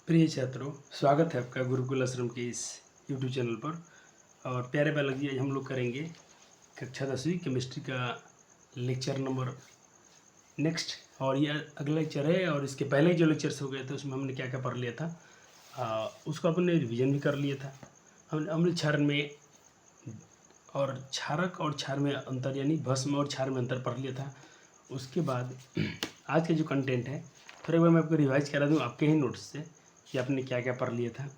प्रिय छात्रों, स्वागत है आपका गुरुकुल आश्रम के इस यूट्यूब चैनल पर। और प्यारे बालक जी, आज हम लोग करेंगे कक्षा 10वीं केमिस्ट्री का लेक्चर नंबर नेक्स्ट। और ये अगला लेक्चर है। और इसके पहले जो लेक्चर्स हो गए थे उसमें हमने क्या क्या पढ़ लिया था, उसको अपने रिवीजन भी कर लिया था। हमने अम्ल क्षार में और क्षारक और क्षार में अंतर, यानी भस्म और क्षार में अंतर पढ़ लिया था। उसके बाद आज का जो कंटेंट है थोड़ा एक बार मैं आपको रिवाइज करा दूँ आपके ही नोट्स से कि आपने क्या क्या पढ़ लिया था।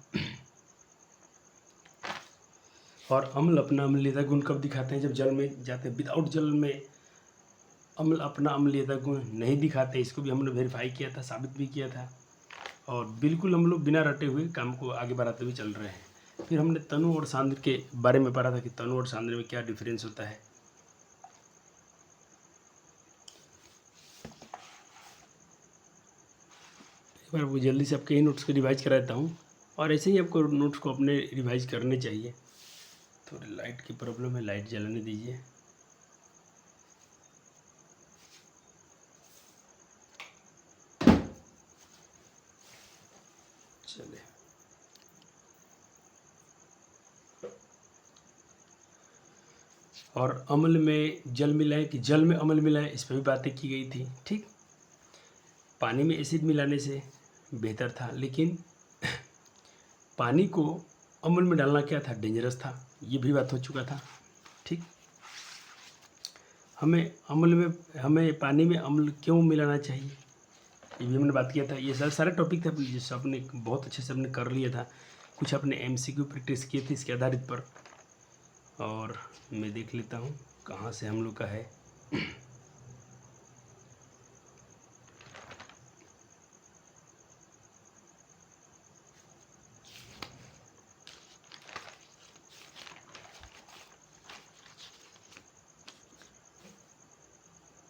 और अम्ल अपना अम्लीयता गुण कब दिखाते हैं? जब जल में जाते हैं। विदाउट जल में अम्ल अपना अम्लीयता गुण नहीं दिखाते। इसको भी हमने वेरीफाई किया था, साबित भी किया था। और बिल्कुल हम लोग बिना रटे हुए काम को आगे बढ़ाते हुए चल रहे हैं। फिर हमने तनु और सांद्र के बारे में पढ़ा था कि तनु और सांद्र में क्या डिफरेंस होता है। एक बार वो जल्दी से आपके ही नोट्स को रिवाइज करा देता हूँ। और ऐसे ही आपको नोट्स को अपने रिवाइज करने चाहिए। थोड़ी लाइट की प्रॉब्लम है, लाइट जलाने दीजिए। चलिए, और अम्ल में जल मिलाएं कि जल में अम्ल मिलाएं, इस पर भी बातें की गई थी। ठीक, पानी में एसिड मिलाने से बेहतर था, लेकिन पानी को अम्ल में डालना क्या था, डेंजरस था। ये भी बात हो चुका था। ठीक, हमें पानी में अम्ल क्यों मिलाना चाहिए, ये भी हमने बात किया था। ये सारे टॉपिक थे जिससे आपने बहुत अच्छे से हमने कर लिया था। कुछ अपने MCQ प्रैक्टिस किए थे इसके आधारित पर। और मैं देख लेता हूँ कहाँ से हम लोग का है।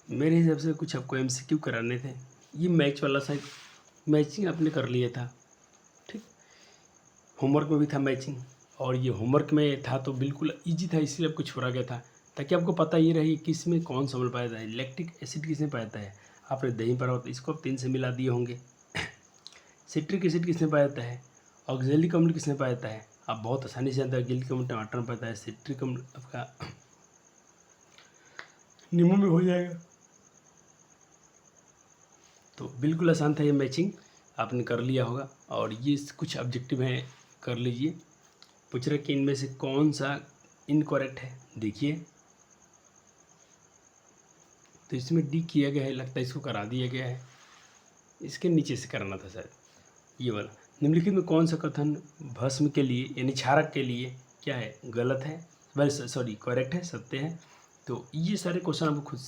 मेरे हिसाब से कुछ आपको MCQ कराने थे। ये मैच वाला साइड मैचिंग आपने कर लिया था। ठीक, होमवर्क में भी था मैचिंग। और ये होमवर्क में था तो बिल्कुल इजी था, इसलिए आपको छोड़ा गया था ताकि आपको पता ये रहे किस में कौन सा अम्ल पाया जाता है। लैक्टिक एसिड किसमें पाया जाता है, आपने दही पढ़ा होता है, इसको आप 3 से मिला दिए होंगे। सिट्रिक एसिड किसमें पाया जाता है, ऑक्जेलिक अम्ल किसमें पाया जाता है, आप बहुत आसानी से जानते हैं। ऑक्जेलिक अम्ल टमाटर में पाता है, सिट्रिक अम्ल आपका नींबू में हो जाएगा। तो बिल्कुल आसान था ये मैचिंग, आपने कर लिया होगा। और ये कुछ ऑब्जेक्टिव हैं, कर लीजिए। पूछ रहे कि इनमें से कौन सा इनकरेक्ट है, देखिए। तो इसमें डी किया गया है, लगता है इसको करा दिया गया है। इसके नीचे से कराना था शायद, ये वाला। निम्नलिखित में कौन सा कथन भस्म के लिए यानी क्षारक के लिए क्या है, गलत है, सॉरी करेक्ट है, सत्य है। तो ये सारे क्वेश्चन आपको खुद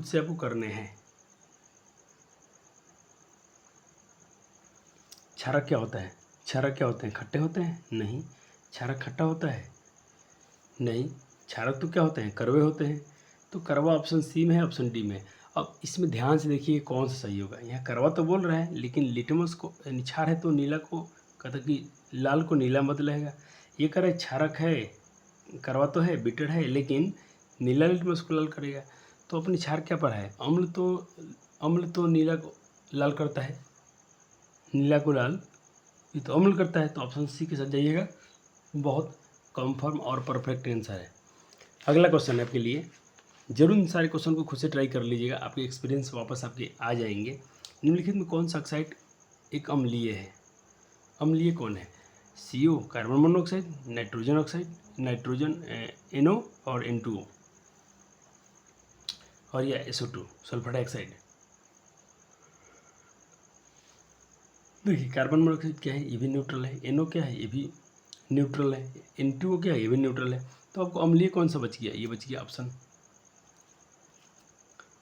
से आपको करने हैं। क्षारक क्या होता है, क्षारक क्या होते हैं, खट्टे होते हैं? नहीं। क्षारक खट्टा होता है? नहीं। क्षारक तो क्या होते हैं, कड़वे होते हैं। तो कड़वा ऑप्शन सी में है, ऑप्शन डी में है। अब इसमें ध्यान से देखिए कौन सा सही होगा। यहाँ कड़वा तो बोल रहा है, लेकिन लिटमस को यानी क्षार है तो नीला को कहता कि लाल को नीला मत लगेगा। ये कह रहा है क्षारक है, कड़वा तो है, बिटर है, लेकिन नीला लिटमस को लाल करेगा। तो अपनी क्षार क्या पर है, अम्ल तो नीला को लाल करता है, नीला को लाल, ये तो अम्ल करता है। तो ऑप्शन सी के साथ जाइएगा, बहुत कंफर्म और परफेक्ट आंसर है। अगला क्वेश्चन है आपके लिए, जरूर इन सारे क्वेश्चन को खुद से ट्राई कर लीजिएगा, आपके एक्सपीरियंस वापस आपके आ जाएंगे। निम्नलिखित में कौन सा ऑक्साइड एक अम्लीय है? अम्लीय कौन है? CO carbon monoxide, nitrogen oxide, nitrogen NO और N2O, और या SO2 सल्फर डाइऑक्साइड। देखिए कार्बन मोनोऑक्साइड क्या है, ये भी न्यूट्रल है। NO क्या है, ये भी न्यूट्रल है। N2O क्या है, ये भी न्यूट्रल है। तो आपको अम्लीय कौन सा बच गया, ये बच गया ऑप्शन।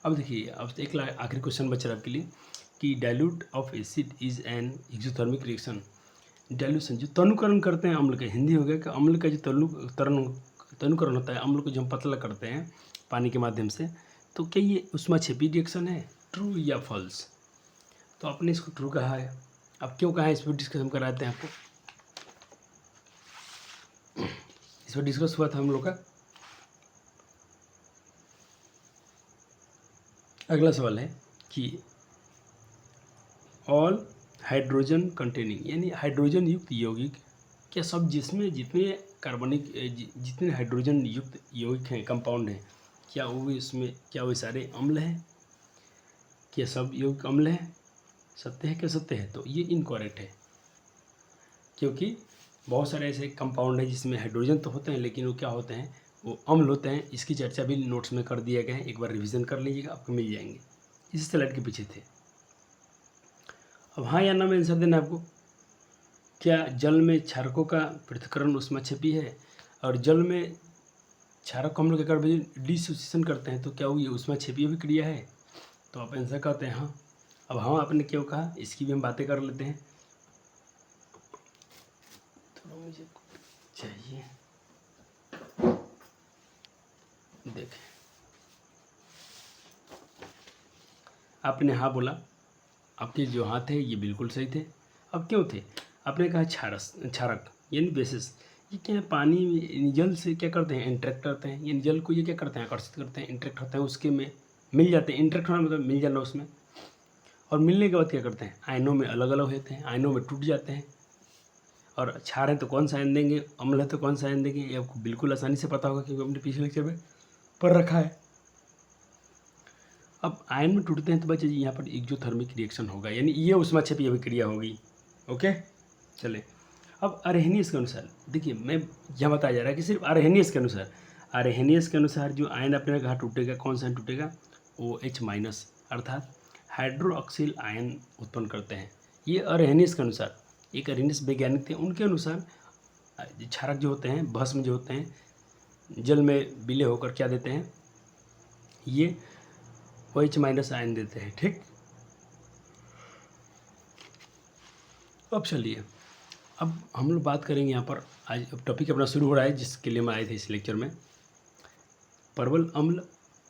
अब देखिए, अब एक आखिरी क्वेश्चन बच रहा है आपके लिए कि dilute of acid is an exothermic reaction. Dilution जो तनुकरण करते हैं अम्ल का, हिंदी हो गया कि अम्ल का जो तनुकरण होता है, अम्ल को जो हम पतला करते हैं पानी के माध्यम से, तो क्या ये ऊष्माक्षेपी रिएक्शन है, ट्रू या फॉल्स? तो आपने इसको ट्रू कहा है। अब क्यों कहा है, इस पर डिस्कस कराते हैं आपको। इस पर डिस्कस हुआ था हम लोग का। अगला सवाल है कि ऑल हाइड्रोजन कंटेनिंग यानी हाइड्रोजन युक्त यौगिक, क्या सब जिसमें जितने कार्बनिक जितने हाइड्रोजन युक्त यौगिक हैं, कंपाउंड हैं, क्या वो सारे अम्ल हैं? क्या सब यौगिक अम्ल हैं? सत्य है क्या सत्य है? तो ये इनकरेक्ट है, क्योंकि बहुत सारे ऐसे कंपाउंड हैं जिसमें हाइड्रोजन तो होते हैं लेकिन वो क्या होते हैं, वो अम्ल होते हैं। इसकी चर्चा भी नोट्स में कर दिया गया है, एक बार रिवीजन कर लीजिएगा, आपको मिल जाएंगे, इसी स्लाइड के पीछे थे। अब हाँ या ना में आंसर देना आपको। क्या जल में क्षारकों का पृथक्करण उष्माक्षेपी है? और जल में क्षारक को हम लोग अगर डिसोसिएशन करते हैं तो क्या वो ये उष्माक्षेपीय भी क्रिया है? तो आप आंसर कहते हैं हाँ। अब हाँ आपने क्यों कहा, इसकी भी हम बातें कर लेते हैं। थोड़ा मुझे चाहिए, देखें आपने हाँ बोला, आपके जो हाथ है ये बिल्कुल सही थे। अब क्यों थे? आपने कहा क्षारक यानी बेसिस, ये क्या है, पानी जल से क्या करते हैं, इंटरेक्ट करते हैं, यानी जल को ये क्या करते हैं, आकर्षित करते हैं, इंटरेक्ट होते हैं, उसके में मिल जाते हैं। इंटरेक्ट होना मतलब मिल जाना उसमें, और मिलने के बाद क्या करते हैं, आयनों में अलग अलग होते हैं, आयनों में टूट जाते हैं। और क्षार है तो कौन सा आयन देंगे, अम्ल है तो कौन सा आयन देंगे, ये आपको बिल्कुल आसानी से पता होगा क्योंकि हमने पिछले लेक्चर में पढ़ रखा है। अब आयन में टूटते हैं तो बच्चे यहाँ पर एक्जोथर्मिक रिएक्शन होगा, यानी ये उष्माक्षेपीय अभिक्रिया होगी। ओके चले, अब अरहेनियस के अनुसार देखिए, मैं यह बताया जा रहा है कि सिर्फ अरहेनियस के अनुसार जो आयन अपने कहा टूटेगा, कौन सा आयन टूटेगा, OH- अर्थात हाइड्रोक्सिल आयन उत्पन्न करते हैं। ये अरहेनियस के अनुसार, एक अरहेनियस वैज्ञानिक थे, उनके अनुसार क्षारक जो होते हैं, भस्म जो होते हैं, जल में विलय होकर क्या देते हैं, ये OH- आयन देते हैं। ठीक, अब चलिए, अब हम लोग बात करेंगे यहाँ पर, आज अब टॉपिक अपना शुरू हो रहा है जिसके लिए मैं आए थे इस लेक्चर में। प्रबल अम्ल,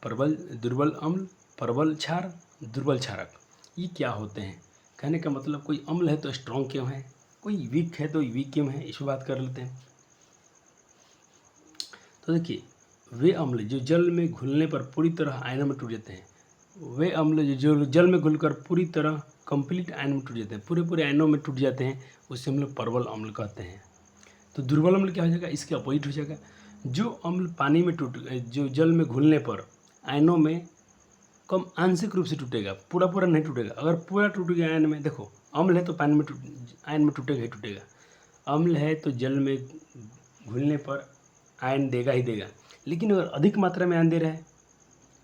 दुर्बल अम्ल, प्रबल क्षार, दुर्बल क्षारक, ये क्या होते हैं? कहने का मतलब कोई अम्ल है तो स्ट्रॉन्ग क्यों है, कोई वीक है तो वीक क्यों है, इस पर बात कर लेते हैं। तो देखिए, वे अम्ल जो जल में घुलने पर पूरी तरह आयनों में टूट जाते हैं, वे अम्ल जो जल में घुलकर पूरी तरह कंप्लीट आयन में टूट जाते हैं, पूरे आयनों में टूट जाते हैं, उसे हम लोग प्रबल अम्ल कहते हैं। तो दुर्बल अम्ल क्या हो जाएगा, इसके अपोजिट हो जाएगा। जो अम्ल पानी में जो जल में घुलने पर आयनों में कम आंशिक रूप से टूटेगा, पूरा नहीं टूटेगा। अगर पूरा टूट गया आयन में, देखो अम्ल है तो पानी में आयन में टूटेगा ही टूटेगा, अम्ल है तो जल में घुलने पर आयन देगा ही देगा। लेकिन अगर अधिक मात्रा में आयन दे रहा है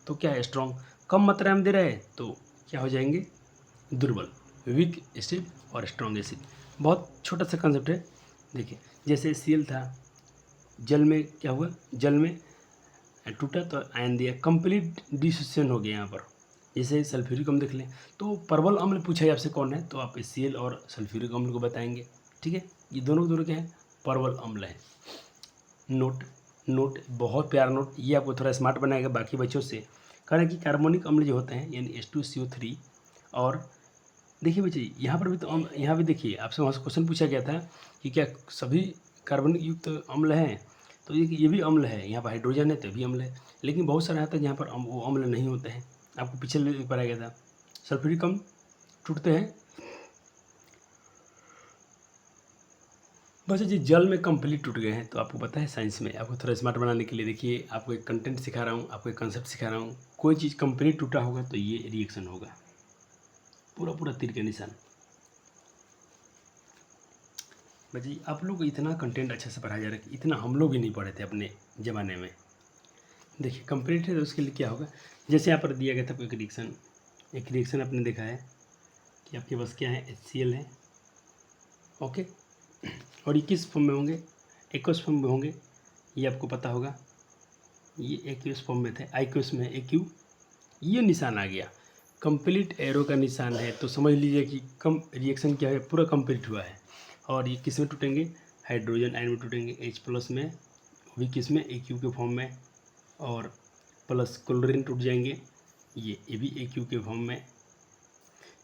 तो क्या है, स्ट्रॉन्ग। कम मात्रा में दे रहा है तो क्या हो जाएंगे, दुर्बल, वीक एसिड और स्ट्रॉन्ग एसिड। बहुत छोटा सा कंसेप्ट है। देखिए, जैसे Cl था, जल में क्या हुआ, जल में टूटा तो आयन दिया, कंप्लीट डिसोसिएशन हो गया यहाँ पर। जैसे सल्फ्यूरिक अम्ल देख लें, तो प्रबल अम्ल पूछा है आपसे कौन है, तो आप Cl और सल्फ्यूरिक अम्ल को बताएंगे। ठीक है, ये दोनों क्या है, प्रबल अम्ल है। नोट बहुत प्यारा नोट, ये आपको थोड़ा स्मार्ट बनाएगा बाकी बच्चों से। कारण कि कार्बनिक अम्ल जो होते हैं यानी H2CO3, और देखिए बच्चे यहाँ पर भी तो यहाँ भी देखिए, आपसे वहाँ से क्वेश्चन पूछा गया था कि क्या सभी कार्बनिक युक्त अम्ल हैं, तो ये भी अम्ल है, यहाँ पर हाइड्रोजन है तभी अम्ल है। लेकिन बहुत सारे आता है जहाँ पर वो अम्ल नहीं होते हैं, आपको पिछले पढ़ाया गया था। सल्फ्यूरिक अम्ल टूटते हैं बस जी जल में कंप्लीट टूट गए हैं। तो आपको पता है साइंस में आपको थोड़ा स्मार्ट बनाने के लिए, देखिए आपको एक कंटेंट सिखा रहा हूँ, आपको एक कंसेप्ट सिखा रहा हूँ। कोई चीज़ कंप्लीट टूटा होगा तो ये रिएक्शन होगा, पूरा तीर का निशान। भाई आप लोग इतना कंटेंट अच्छे से पढ़ाया जा रहा है, इतना हम लोग भी नहीं पढ़े थे अपने ज़माने में। देखिए कंप्लीट है तो उसके लिए क्या होगा, जैसे यहाँ पर दिया गया था कोई एक रिएक्शन आपने देखा है कि आपके पास क्या है, HCl है। ओके, और ये किस फॉर्म में होंगे, एक्वस फॉर्म में होंगे, ये आपको पता होगा। ये एक्वस फॉर्म में थे, आइक्वस में AQ, ये निशान आ गया, कंप्लीट एरो का निशान है। तो समझ लीजिए कि कम रिएक्शन क्या है, पूरा कंप्लीट हुआ है। और ये किस में टूटेंगे, हाइड्रोजन आयन में टूटेंगे, H+ में, भी किस में, AQ के फॉर्म में, और प्लस क्लोरीन टूट जाएंगे, ये भी AQ के फॉर्म में।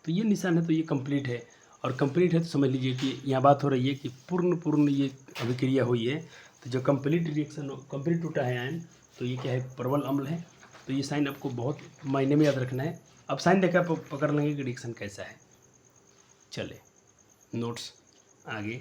तो ये निशान है, तो ये कंप्लीट है। और कंप्लीट है तो समझ लीजिए कि यहाँ बात हो रही है कि पूर्ण ये अभिक्रिया हुई है। तो जो कंप्लीट रिएक्शन, कंप्लीट टूटा है आयन, तो ये क्या है, प्रबल अम्ल है। तो ये साइन आपको बहुत मायने में याद रखना है। अब साइन देखा पकड़ लेंगे कि रिएक्शन कैसा है। चले, नोट्स आगे।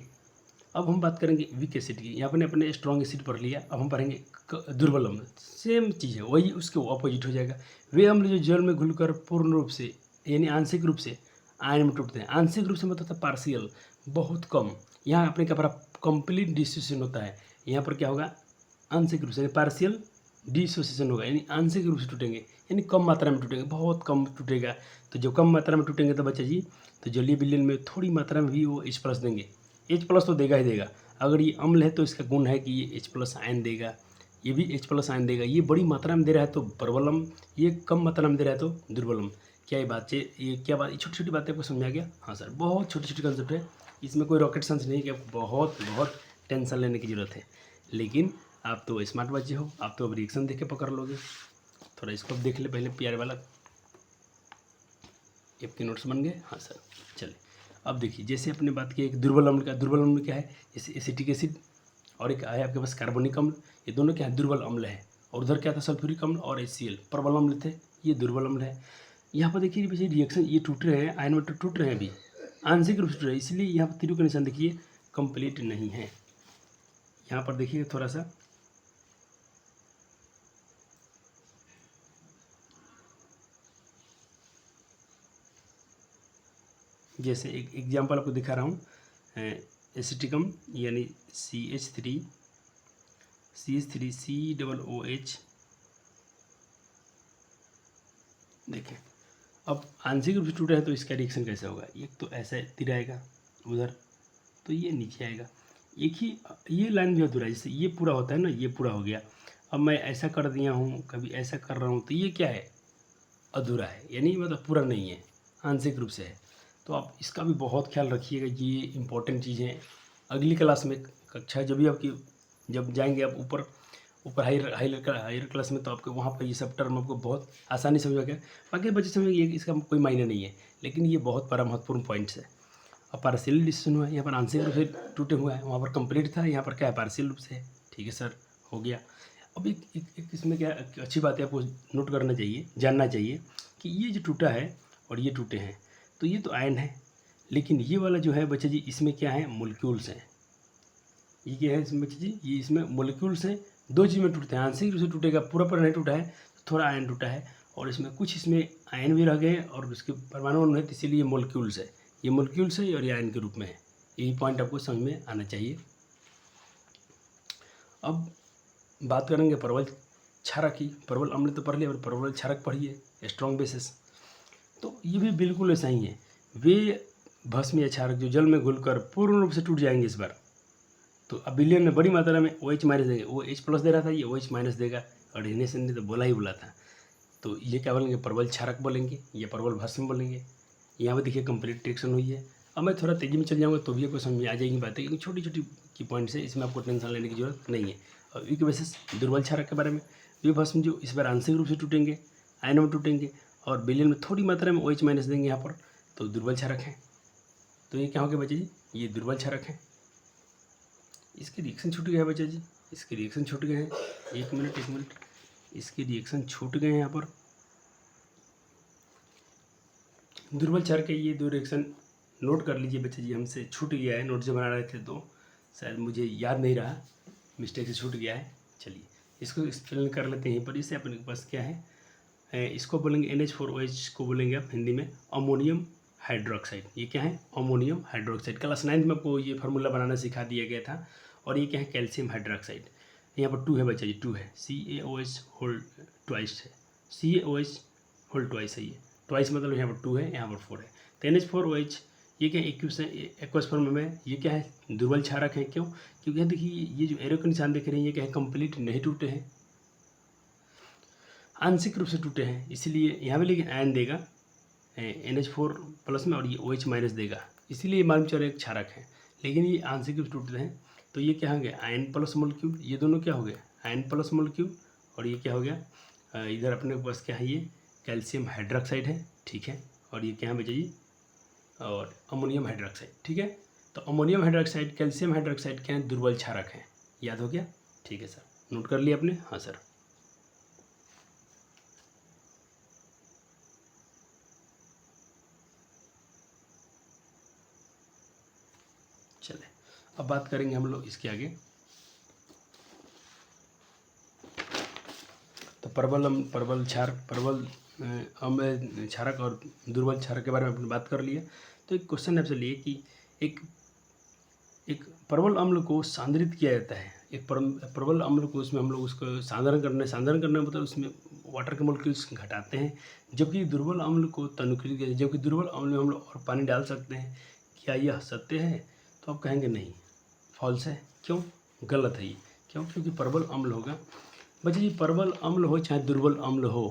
अब हम बात करेंगे वीक एसिड की। यहाँ पर अपने स्ट्रॉन्ग एसिड पढ़ लिया, अब हम पढ़ेंगे दुर्बल अम्ल। सेम चीज़ है, वही उसके ऑपोजिट हो जाएगा। वे अम्ल जो जल में घुलकर पूर्ण रूप से यानी आंशिक रूप से आयन में टूटते हैं। आंशिक रूप से मतलब पार्शियल, बहुत कम। यहाँ अपने क्या पढ़ा, कंप्लीट डिसोसिएशन होता है। यहाँ पर क्या होगा, आंशिक रूप से पार्शियल डिसोसिएशन होगा, यानी आंशिक रूप से टूटेंगे, यानी कम मात्रा में टूटेंगे, बहुत कम टूटेगा। तो जब कम मात्रा में टूटेंगे तो बच्चा जी, तो जलीय विलयन में थोड़ी मात्रा में भी वो H+ देंगे। H+ तो देगा ही देगा। अगर ये अम्ल है तो इसका गुण है कि ये H+ आयन देगा, ये भी H+ आयन देगा। ये बड़ी मात्रा में दे रहा है तो प्रबल अम्ल, ये कम मात्रा में दे रहा है तो दुर्बल अम्ल। क्या ये बात, ये क्या बात, छोटी छोटी बातें आपको समझ आ गया? हाँ सर, बहुत छोटी छोटी कंसेप्ट है, इसमें कोई रॉकेट साइंस नहीं कि आपको बहुत बहुत टेंशन लेने की ज़रूरत है। लेकिन आप तो स्मार्ट बच्चे हो, आप तो अब रिएक्शन देख के पकड़ लोगे। थोड़ा इसको देख ले पहले, प्यारे वाला। आपके नोट्स बन गए? हाँ सर, चलिए अब देखिए, जैसे अपने बात की एक दुर्बल अम्ल का, दुर्बल अम्ल क्या है, जैसे एसिटिक एसिड और एक है आपके पास कार्बोनिक अम्ल, ये दोनों क्या है, दुर्बल अम्ल है। और उधर क्या था, सल्फ्यूरिक अम्ल और HCl प्रबल अम्ल थे, ये दुर्बल अम्ल है। यहाँ पर देखिए वैसे रिएक्शन ये टूट रहे हैं, आयन में टूट रहे हैं अभी, आंशिक रूप से टूट रहे हैं, इसलिए यहाँ पर तीरों का निशान देखिए कंप्लीट नहीं है। यहाँ पर देखिए थोड़ा सा, जैसे एक एग्जाम्पल आपको दिखा रहा हूँ, एसिटिक अम्ल यानी CH3COOH। देखिए अब आंशिक रूप से टूटा है तो इसका रिएक्शन कैसे होगा, एक तो ऐसा तीर आएगा उधर, तो ये नीचे आएगा। एक ही ये लाइन भी अधूरा है, जैसे ये पूरा होता है ना, ये पूरा हो गया। अब मैं ऐसा कर दिया हूँ, कभी ऐसा कर रहा हूँ, तो ये क्या है, अधूरा है, यानी मतलब पूरा नहीं है, आंशिक रूप से है। तो आप इसका भी बहुत ख्याल रखिएगा, ये इंपॉर्टेंट चीज़ें अगली क्लास में, कक्षा जब भी आपकी, जब जाएंगे आप ऊपर ऊपर हायर क्लास में, तो आपको वहाँ पर ये सब टर्म आपको बहुत आसानी समझ आ गया। बाकी बच्चे समझेंगे इसका कोई मायने नहीं है, लेकिन ये बहुत बड़ा महत्वपूर्ण पॉइंट्स है। अब पार्शियल डिसीजन हुआ है, यहाँ पर आंशिक रूप से टूटे हुआ है, वहाँ पर कंप्लीट था, यहाँ पर क्या है, पार्शियल रूप से है। ठीक है सर, हो गया। अब एक इसमें क्या अच्छी बात है, आपको नोट करना चाहिए, जानना चाहिए कि ये जो टूटा है और ये टूटे हैं, तो ये तो आयन है, लेकिन ये वाला जो है बच्चे जी, इसमें क्या है, मोलिक्यूल्स हैं। ये क्या है इसमें बच्चे जी, ये इसमें मोलिक्यूल्स हैं। दो चीज़ में टूटते हैं, आंशिक रूप से टूटेगा, पूरा पर नहीं टूटा है, तो थोड़ा आयन टूटा है, और इसमें कुछ इसमें आयन भी रह गए और उसके परमाणु नहीं, तो इसीलिए मोलिक्यूल्स है। ये मोलिक्यूल्स है और ये आयन के रूप में है। यही पॉइंट आपको समझ में आना चाहिए। अब बात करेंगे प्रबल क्षारक की। प्रबल अम्ल तो पढ़ लिया, और प्रबल क्षारक पढ़िए, स्ट्रॉन्ग बेसिस। तो ये भी बिल्कुल ऐसा ही है। वे भस्म या क्षारक जो जल में घुलकर पूर्ण रूप से टूट जाएंगे इस बार। तो अब विलयन में बड़ी मात्रा में OH- देंगे, वो H+ दे रहा था, ये OH- देगा, और इग्निशन ने तो बोला ही बोला था। तो ये क्या बोलेंगे, प्रबल क्षारक बोलेंगे, ये प्रबल भस्म बोलेंगे। यहाँ पर देखिए कंप्लीट रिएक्शन हुई है। अब मैं थोड़ा तेज़ी में चल जाऊँगा तो भी आपको समझ में आ जाएगी बातें, क्योंकि छोटी छोटी की पॉइंट्स है, इसमें आपको टेंशन लेने की जरूरत नहीं है। और वीक बेसिस दुर्बल क्षारक के बारे में, वे भस्म जो इस बार आंशिक रूप से टूटेंगे, आयन में टूटेंगे, और विलयन में थोड़ी मात्रा में OH- देंगे यहाँ पर, तो दुर्बल क्षारक है। तो ये क्या हो गया बच्चे जी, ये दुर्बल क्षारक है। इसके रिएक्शन छूट गया है बच्चा जी, इसके रिएक्शन छूट गए हैं। एक मिनट, इसके रिएक्शन छूट गए हैं यहाँ पर। दुर्बल क्षारक के ये दो रिएक्शन नोट कर लीजिए बच्चे जी, हमसे छूट गया है, नोट जो बना रहे थे तो शायद मुझे याद नहीं रहा, मिस्टेक से छूट गया है। चलिए इसको एक्सप्लेन कर लेते हैं यहीं पर। इससे अपने पास क्या है, इसको बोलेंगे NH4OH को बोलेंगे आप हिंदी में अमोनियम हाइड्रोक्साइड। ये क्या है, अमोनियम हाइड्रोक्साइड। क्लास 9 में आपको ये फार्मूला बनाना सिखा दिया गया था। और ये क्या है, कैल्शियम हाइड्रोक्साइड। यहाँ पर 2 है बच्चा जी, 2 है, CaOH होल ट्वाइस है, CaOH होल ट्वाइस है, ये ट्वाइस मतलब यहाँ पर 2 है, यहाँ पर 4 है। तो NH4OH ये क्या है, एक्वस फॉर्म में, ये क्या है, दुर्बल क्षारक है। क्यों, क्योंकि देखिए ये जो एरो के निशान देख रहे हैं, ये क्या है, कंप्लीट नहीं टूटे हैं, आंशिक रूप से टूटे हैं, इसलिए यहाँ पे लेकिन आयन देगा NH4+ में, और ये OH- देगा, इसीलिए मालूम चल रहा है एक क्षारक है। लेकिन ये आंशिक रूप से टूटते हैं, तो ये क्या हो गया, आयन प्लस मोलिक्यूल, ये दोनों क्या हो गए, आयन प्लस मोलिक्यूल। और ये क्या हो गया, इधर अपने पास क्या है, ये कैल्शियम हाइड्रोक्साइड है, ठीक है। और ये क्या है बच्चा जी, और अमोनियम हाइड्रोक्साइड, ठीक है। तो अमोनियम हाइड्रोक्साइड, कैल्शियम हाइड्रोक्साइड क्या है, दुर्बल क्षारक है। याद हो गया, ठीक है सर, नोट कर लिया आपने? हाँ सर। चले अब बात करेंगे हम लोग इसके आगे। तो प्रबल क्षारक और दुर्बल क्षारक के बारे में अपने बात कर लिया। तो एक क्वेश्चन आपसे लिए कि एक प्रबल अम्ल को सांद्रित किया जाता है। एक प्रबल अम्ल को उसमें हम लोग उसको सांद्रण करने मतलब उसमें वाटर के मोलिक्यूल्स घटाते हैं, जबकि दुर्बल अम्ल को तनुकीलित किया, जबकि दुर्बल अम्ल में हम लोग और पानी डाल सकते हैं। क्या यह सत्य है? तो आप कहेंगे नहीं, फॉल्स है। क्यों? गलत है ये। क्यों? क्योंकि प्रबल अम्ल होगा बच्चे जी, प्रबल अम्ल हो चाहे दुर्बल अम्ल हो,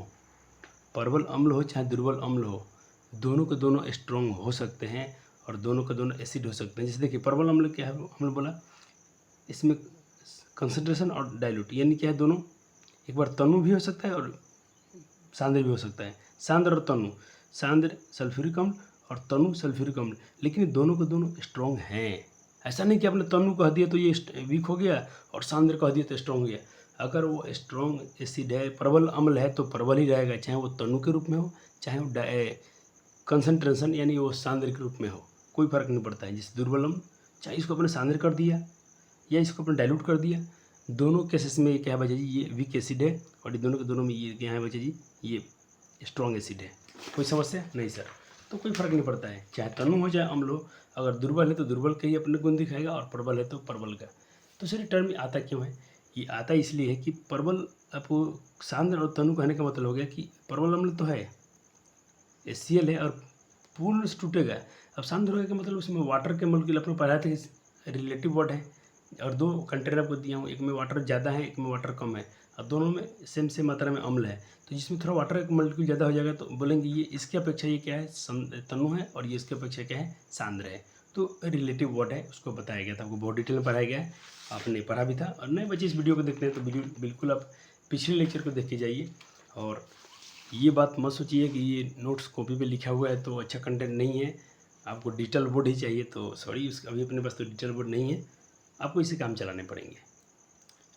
प्रबल अम्ल हो चाहे दुर्बल अम्ल हो, दोनों के दोनों स्ट्रॉन्ग हो सकते हैं और दोनों के दोनों एसिड हो सकते हैं। जैसे देखिए प्रबल अम्ल क्या है, हमने बोला इसमें कंसंट्रेशन और डाइल्यूट यानी क्या है, दोनों एक बार तनु भी हो सकता है और सांद्र भी हो सकता है। सांद्र और तनु, सांद्र सल्फ्यूरिक अम्ल और तनु सल्फ्यूरिक अम्ल, लेकिन ये दोनों के दोनों स्ट्रॉन्ग हैं। ऐसा नहीं कि आपने तनु कह दिया तो ये वीक हो गया और सांद्र कह दिया तो स्ट्रॉन्ग हो गया। अगर वो स्ट्रॉन्ग एसिड है, प्रबल अम्ल है, तो प्रबल ही रहेगा, चाहे वो तनु के रूप में हो, चाहे वो कंसंट्रेशन यानी वो सांद्र के रूप में हो, कोई फर्क नहीं पड़ता है। जैसे दुर्बल अम्ल, चाहे इसको अपने सांद्र कर दिया या इसको अपने डाइल्यूट कर दिया, दोनों केसेस में ये क्या है बच्चा जी, ये वीक एसिड है और ये दोनों के दोनों में ये क्या है बच्चा जी, ये स्ट्रॉन्ग एसिड है। कोई समस्या नहीं सर? तो कोई फर्क नहीं पड़ता है, चाहे तनु हो चाहे अम्ल हो। अगर दुर्बल है तो दुर्बल का ही अपने गुण दिखाएगा और प्रबल है तो प्रबल का। तो सर टर्म आता क्यों है? ये आता इसलिए है कि प्रबल, आपको सांद्र और तनु कहने का मतलब हो गया कि प्रबल अम्ल तो है, HCl है और पूर्ण से टूटेगा। अब सांद्र होने का मतलब उसमें वाटर के मोलिक्यूल अपने पढ़ाए थे, रिलेटिव वर्ड है, और दो कंटेनर आपको दिया हूँ, एक में वाटर ज़्यादा है, एक में वाटर कम है, और दोनों में सेम मात्रा में अम्ल है। तो जिसमें थोड़ा वाटर का मोलिक्यूल ज़्यादा हो जाएगा तो बोलेंगे ये इसकी अपेक्षा ये क्या है, तनु है, और ये इसकी अपेक्षा क्या है, सांद्र है। तो रिलेटिव वर्ड है, उसको बताया गया था, आपको बहुत डिटेल में पढ़ाया गया है, आपने पढ़ा भी था। और नए बच्चे इस वीडियो को देखते हैं तो बिल्कुल आप पिछले लेक्चर को देख के जाइए। और ये बात मत सोचिए कि ये नोट्स कॉपी पे लिखा हुआ है तो अच्छा कंटेंट नहीं है, आपको डिजिटल बोर्ड ही चाहिए। तो सॉरी, उसका अभी अपने पास तो डिजिटल बोर्ड नहीं है, आपको इसे काम चलाने पड़ेंगे।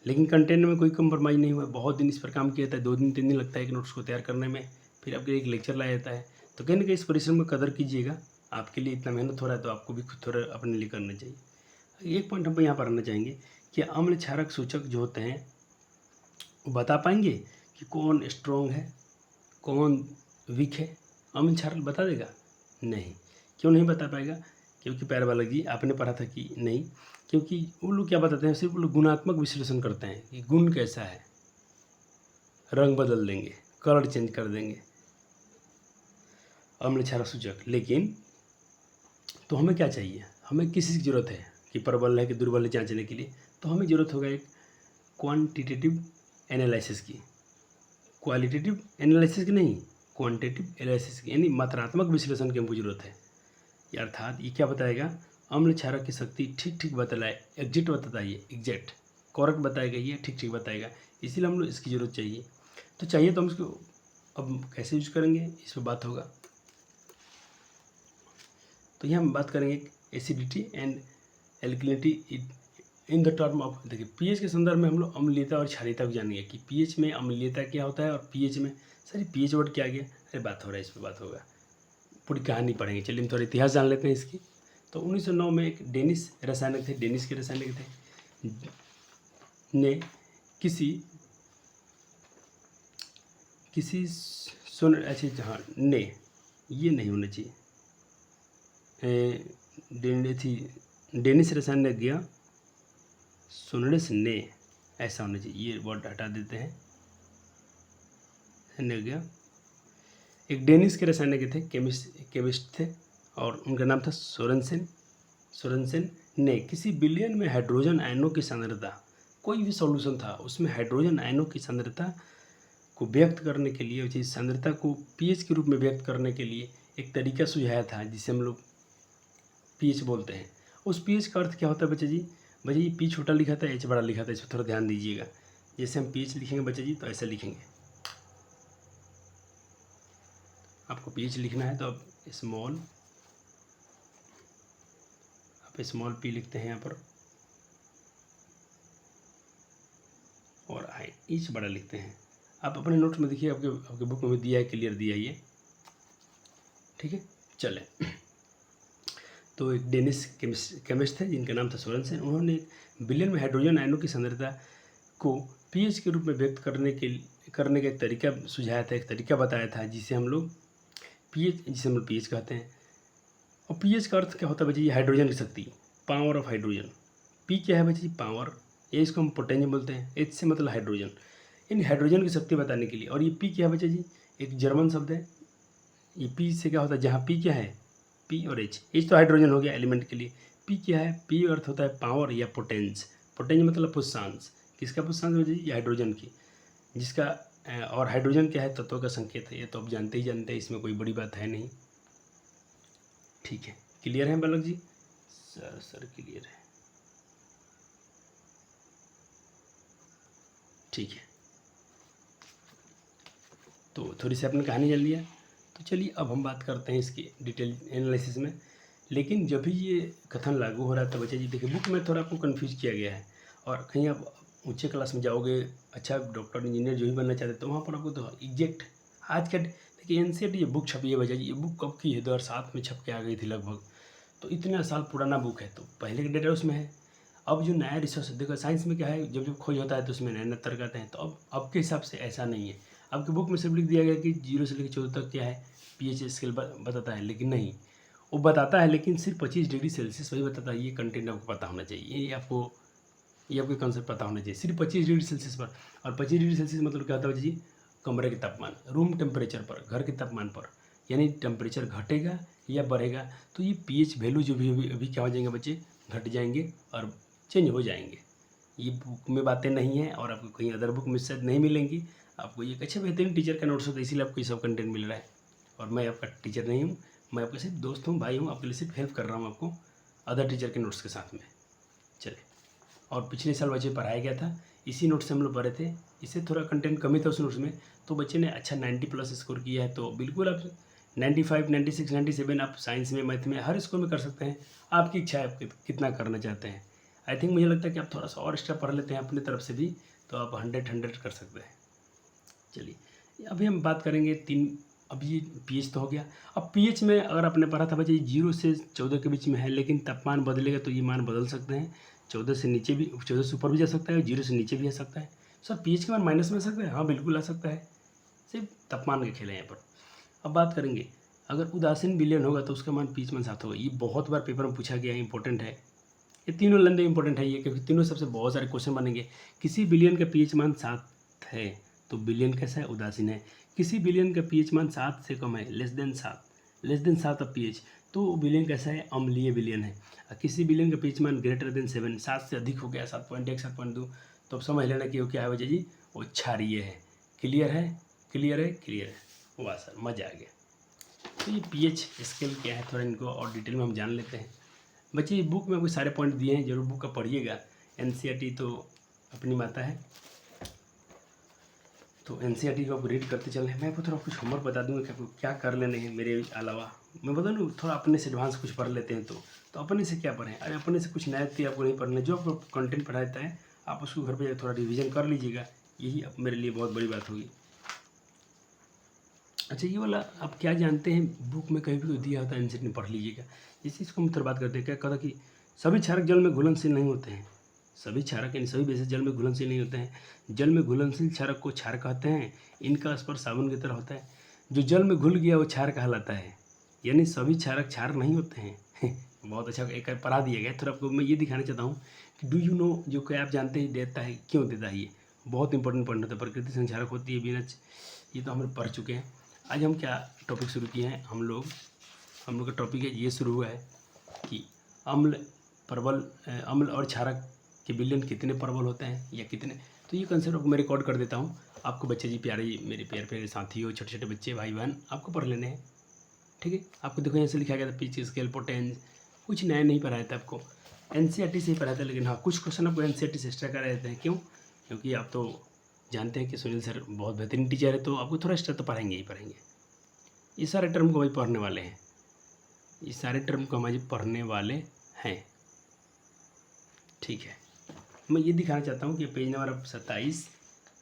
लेकिन कंटेंट में कोई कंप्रोमाइज़ नहीं हुआ, बहुत दिन इस पर काम किया जाता है, 2 दिन 3 दिन लगता है एक नोट्स को तैयार करने में, फिर आपके एक लेक्चर लाया जाता है। तो कहीं ना कहीं इस परिश्रम का कदर कीजिएगा, आपके लिए इतना मेहनत हो रहा है तो आपको भी खुद थोड़ा अपने लिए करना चाहिए। एक पॉइंट हम यहाँ पर आना चाहेंगे कि अम्ल क्षारक सूचक जो होते हैं वो बता पाएंगे कि कौन स्ट्रॉन्ग है कौन वीक है? अम्ल क्षारक बता देगा? नहीं। क्यों नहीं बता पाएगा? क्योंकि पैराबायोलॉजी आपने पढ़ा था कि नहीं, क्योंकि वो लोग क्या बताते हैं, सिर्फ वो लोग गुणात्मक विश्लेषण करते हैं कि गुण कैसा है, रंग बदल देंगे, कलर चेंज कर देंगे अम्ल क्षारक सूचक। लेकिन तो हमें क्या चाहिए, हमें किसी की ज़रूरत है कि प्रबल है कि दुर्बल है जांचने के लिए? तो हमें ज़रूरत होगा एक क्वांटिटेटिव एनालिसिस की, क्वालिटेटिव एनालिसिस की नहीं, क्वांटिटेटिव एनालिसिस की, यानी मात्रात्मक विश्लेषण की हमको जरूरत है। अर्थात ये क्या बताएगा, अम्ल क्षारक की शक्ति ठीक बतलाए, एग्जैक्ट बताइए, एग्जैक्ट करेक्ट बताएगा, ये ठीक बताएगा, इसीलिए हम लोग इसकी ज़रूरत चाहिए। तो चाहिए तो हम इसको अब कैसे यूज करेंगे, इस पर बात होगा। तो यहाँ हम बात करेंगे acidity and alkalinity in the term of, देखिए पीएच के संदर्भ में हम लोग अम्लीयता और क्षारीयता को जानेंगे कि पीएच में अम्लीयता क्या होता है और पीएच में, सर पीएच वर्ड क्या आ गया, अरे बात हो रहा है, इस पर बात होगा, पूरी कहानी पढ़ेंगे। चलिए हम थोड़ा इतिहास जान लेते हैं इसकी। तो 1909 में एक डेनिश रसायनक थे, डेनिश के रसायनक थे, ने किसी सुन अच्छे हाँ ने, ये नहीं होना चाहिए, डेनिश रसायनज्ञ सोनरेस ने, ऐसा होना चाहिए, ये वर्ड हटा देते हैं। एक डेनिश के रसायनज्ञ थे, केमिस्ट थे, और उनका नाम था सोरेनसेन। सोरेनसेन ने किसी बिलियन में हाइड्रोजन आयनों की सांद्रता, कोई भी सॉल्यूशन था उसमें हाइड्रोजन आयनों की सांद्रता को व्यक्त करने के लिए, उसी सांद्रता को पीएच के रूप में व्यक्त करने के लिए एक तरीका सुझाया था जिसे हम लोग पीएच बोलते हैं। उस पीएच का अर्थ क्या होता है बच्चे जी? बच्चे जी पी छोटा लिखा था, एच बड़ा लिखा था, इस पर थोड़ा ध्यान दीजिएगा। जैसे हम पीएच लिखेंगे बच्चे जी तो ऐसे लिखेंगे, आपको पीएच लिखना है तो आप स्मॉल पी लिखते हैं यहाँ पर, और आई एच बड़ा लिखते हैं। आप अपने नोट्स में देखिए, आपके बुक में दिया है, क्लियर दिया है ये, ठीक है। चले तो एक डेनिश केमिस्ट थे जिनका नाम था सोरेनसेन। उन्होंने विलयन में हाइड्रोजन आयनों की सांद्रता को पीएच के रूप में व्यक्त करने का एक तरीका सुझाया था, एक तरीका बताया था जिसे हम लोग पीएच कहते हैं। और पीएच का अर्थ क्या होता है बच्चे? ये हाइड्रोजन की शक्ति, पावर ऑफ हाइड्रोजन। पी क्या है बच्चे? पावर। ए इसको हम पोटेंशियम बोलते हैं। एच से मतलब हाइड्रोजन, इन हाइड्रोजन की शक्ति बताने के लिए। और ये पी क्या है बच्चे जी? एक जर्मन शब्द है। ये पी से क्या होता है? जहाँ पी क्या है? पी और एच तो हाइड्रोजन हो गया एलिमेंट के लिए। पी क्या है? पी अर्थ होता है पावर या पोटेंस। पोटेंस मतलब पुष्पांश। किसका पुष्पांश बच्चे? ये हाइड्रोजन की, जिसका और हाइड्रोजन क्या है? तत्व का संकेत है। ये तो आप जानते हैं, इसमें कोई बड़ी बात है नहीं। ठीक है, क्लियर है बालक जी? सर क्लियर है। ठीक है, तो थोड़ी सी आपने कहानी जान लिया। तो चलिए अब हम बात करते हैं इसकी डिटेल एनालिसिस में। लेकिन जब भी ये कथन लागू हो रहा था बच्चे जी, देखिए बुक में थोड़ा आपको कन्फ्यूज किया गया है। और कहीं आप ऊंचे क्लास में जाओगे, अच्छा डॉक्टर इंजीनियर जो भी बनना चाहते हैं, तो वहाँ पर आपको तो एग्जैक्ट आज का देखिए एनसीईआरटी ये बुक छपी है बच्चा जी, ये बुक कब की है? 2007 में छप के आ गई थी लगभग। तो इतना साल पुराना बुक है, तो पहले के डेटा उसमें है। अब जो नया रिसर्च देखो, साइंस में क्या है, जब जब खोज होता है तो उसमें नए नए तर्क आते हैं। तो अब के हिसाब से ऐसा नहीं है। अब की बुक में सिर्फ लिख दिया गया कि 0 से लेकर 14 तक क्या है पीएच स्केल बताता है, लेकिन नहीं, वो बताता है लेकिन सिर्फ 25 डिग्री सेल्सियस वही बताता है। ये कंटेंट आपको पता होना चाहिए, ये आपको कंसेप्ट पता होना चाहिए। सिर्फ 25 डिग्री सेल्सियस पर। और 25 डिग्री सेल्सियस मतलब क्या होता है जी? कमरे के तापमान, रूम टेम्परेचर पर, घर के तापमान पर, यानी टेम्परेचर घटेगा या बढ़ेगा तो ये पीएच वैल्यू जो भी अभी क्या हो जाएंगे बच्चे? घट जाएंगे और चेंज हो जाएंगे। ये बुक में बातें नहीं हैं और आपको कहीं अदर बुक में शायद नहीं मिलेंगी। आपको ये एक अच्छे बेहतरीन टीचर का नोट्स होता है, इसीलिए आपको ये सब कंटेंट मिल रहा है। और मैं आपका टीचर नहीं हूँ, मैं आपका सिर्फ दोस्त हूँ, भाई हूँ, आपके लिए सिर्फ हेल्प कर रहा हूँ आपको अदर टीचर के नोट्स के साथ में। चलिए, और पिछले साल बच्चे पढ़ाया गया था, इसी नोट से हम लोग पढ़े थे। इससे थोड़ा कंटेंट कमी था उस नोट्स में, तो बच्चे ने अच्छा 90+ स्कोर किया है। तो बिल्कुल आप 95, 96, 97 आप साइंस में, मैथ में, हर स्कोर में कर सकते हैं। आपकी इच्छा है आप कितना करना चाहते हैं। आई थिंक मुझे लगता है कि आप थोड़ा सा और एक्स्ट्रा पढ़ लेते हैं अपनी तरफ से भी, तो आप 100 कर सकते हैं। चलिए, अभी हम बात करेंगे अब ये पीएच तो हो गया। अब पीएच में अगर आपने पढ़ा था बच्चे 0 से 14 के बीच में है, लेकिन तापमान बदलेगा तो ये मान बदल सकते हैं। 14 से नीचे भी, 14 से ऊपर भी जा सकता है, 0 से नीचे भी आ सकता है। सर पीएच के मान माइनस में आ सकता है? हाँ बिल्कुल आ सकता है, सिर्फ तापमान के खेल है यहाँ पर। अब बात करेंगे, अगर उदासीन विलयन होगा तो उसका मान पीएच मान 7 होगा। ये बहुत बार पेपर में पूछा गया है, इंपॉर्टेंट है। ये तीनों लंदे इंपॉर्टेंट है ये, क्योंकि तीनों सबसे बहुत सारे क्वेश्चन बनेंगे। किसी विलयन का पीएच मान 7 है तो विलयन कैसा है? उदासीन है। किसी विलयन का पीएच मान 7 से कम है, लेस देन 7 ऑफ पीएच, तो विलयन कैसा है? अम्लीय विलयन है। और किसी विलयन का पीएच मान ग्रेटर देन 7, 7 से अधिक हो गया, 7.1, 7.2, तो अब समझ लेना कि वो क्या है वजह जी? वो क्षारीय है। क्लियर है? क्लियर है? क्लियर है। वाह सर, मज़ा आ गया। तो ये पीएच स्केल क्या है, थोड़ा इनको और डिटेल में हम जान लेते हैं। बच्चे ये बुक में आपको सारे पॉइंट दिए हैं, जरूर बुक का पढ़िएगा। एनसीईआरटी तो अपनी माता है, तो एनसीईआरटी को आपको रीड करते चल रहे हैं। मैं आपको थोड़ा कुछ होमवर्क बता दूंगा कि आपको क्या कर लेने हैं मेरे अलावा। मैं बता दूँ थोड़ा अपने से एडवांस कुछ पढ़ लेते हैं, तो अपने से क्या पढ़ें? अरे अपने से कुछ नया आपको नहीं पढ़ना, जो आपको कंटेंट पढ़ाता है आप उसको घर पर थोड़ा रिविज़न कर लीजिएगा, यही अब मेरे लिए बहुत बड़ी बात होगी। अच्छा, ये वाला आप क्या जानते हैं, बुक में कहीं भी दिया होता है, एनसीईआरटी में पढ़ लीजिएगा। इस चीज़ को हम थोड़ा बात करते हैं। क्या कहता कि सभी क्षारक जल में घुलनशील नहीं होते हैं। सभी क्षारक यानी सभी बेसिस जल में घुलनशील नहीं होते हैं। जल में घुलनशील क्षारक को क्षार कहते हैं। इनका स्पर्श साबुन की तरह होता है। जो जल में घुल गया वो क्षार कहलाता है। यानी सभी क्षारक क्षार नहीं होते हैं। बहुत अच्छा एक पढ़ा दिया गया। थोड़ा आपको मैं ये दिखाना चाहता हूँ कि डू यू नो, जो कि आप जानते ही देता है, क्यों देता है? ये बहुत इंपॉर्टेंट पॉइंट होता है। प्रकृति संक्षारक होती है बिना, ये तो हम पढ़ चुके हैं। आज हम क्या टॉपिक शुरू किए हैं, हम लोग का टॉपिक है, ये शुरू हुआ है कि अम्ल और क्षारक के विलयन कितने प्रबल होते हैं या कितने। तो ये कंसेप्ट आपको मैं रिकॉर्ड कर देता हूँ। आपको बच्चे जी प्यारे, मेरे प्यारे साथी हो, छोटे छोटे बच्चे, भाई बहन, आपको पढ़ लेने हैं। ठीक है, आपको देखो यहाँ से लिखा गया था पीच स्केल, पोटेंस, कुछ नया नहीं पढ़ाया था आपको, एनसीईआरटी से ही पढ़ाया था। लेकिन हाँ, कुछ क्वेश्चन आपको एनसीईआरटी से एक्स्ट्रा कराए जाते हैं। क्यों? क्योंकि आप तो जानते हैं कि सुनील सर बहुत बेहतरीन टीचर है, तो आपको थोड़ा एक्स्ट्रा तो पढ़ाएंगे ही पढ़ेंगे। ये सारे टर्म को भाई पढ़ने वाले हैं, ये सारे टर्म को हमारे पढ़ने वाले हैं। ठीक है, मैं ये दिखाना चाहता हूँ कि पेज नंबर 27,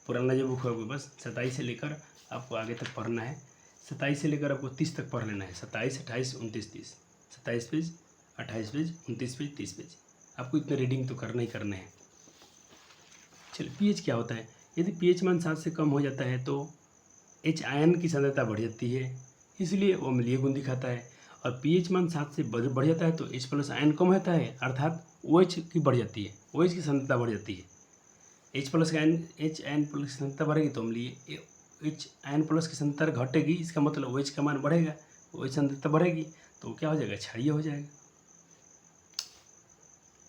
पुराना जो बुक है वो बस 27 से लेकर आपको आगे तक पढ़ना है। 27 से लेकर आपको 30 तक पढ़ लेना है। 27, 28, 29, 30, 27 पेज 28 पेज, 29 पेज, 30 पेज, आपको इतने रीडिंग तो करना ही करना है। चलिए पीएच क्या होता है, यदि पीएच मान 7 से कम हो जाता है तो एच आयन की सांद्रता बढ़ जाती है, इसलिए वो अम्लीय गुण दिखाता है। और पीएच मान 7 से बढ़ जाता है तो एच प्लस आयन कम होता है, अर्थात ओ एच की बढ़ जाती है, ओ एच की सांद्रता बढ़ जाती है। एच प्लस का आयन, एच आयन प्लस की सांद्रता बढ़ेगी तो अम्लीय, एच आयन प्लस की सांद्रता घटेगी, इसका मतलब ओ एच का मान बढ़ेगा, ओ एच सांद्रता बढ़ेगी तो क्या हो जाएगा, क्षारीय हो जाएगा।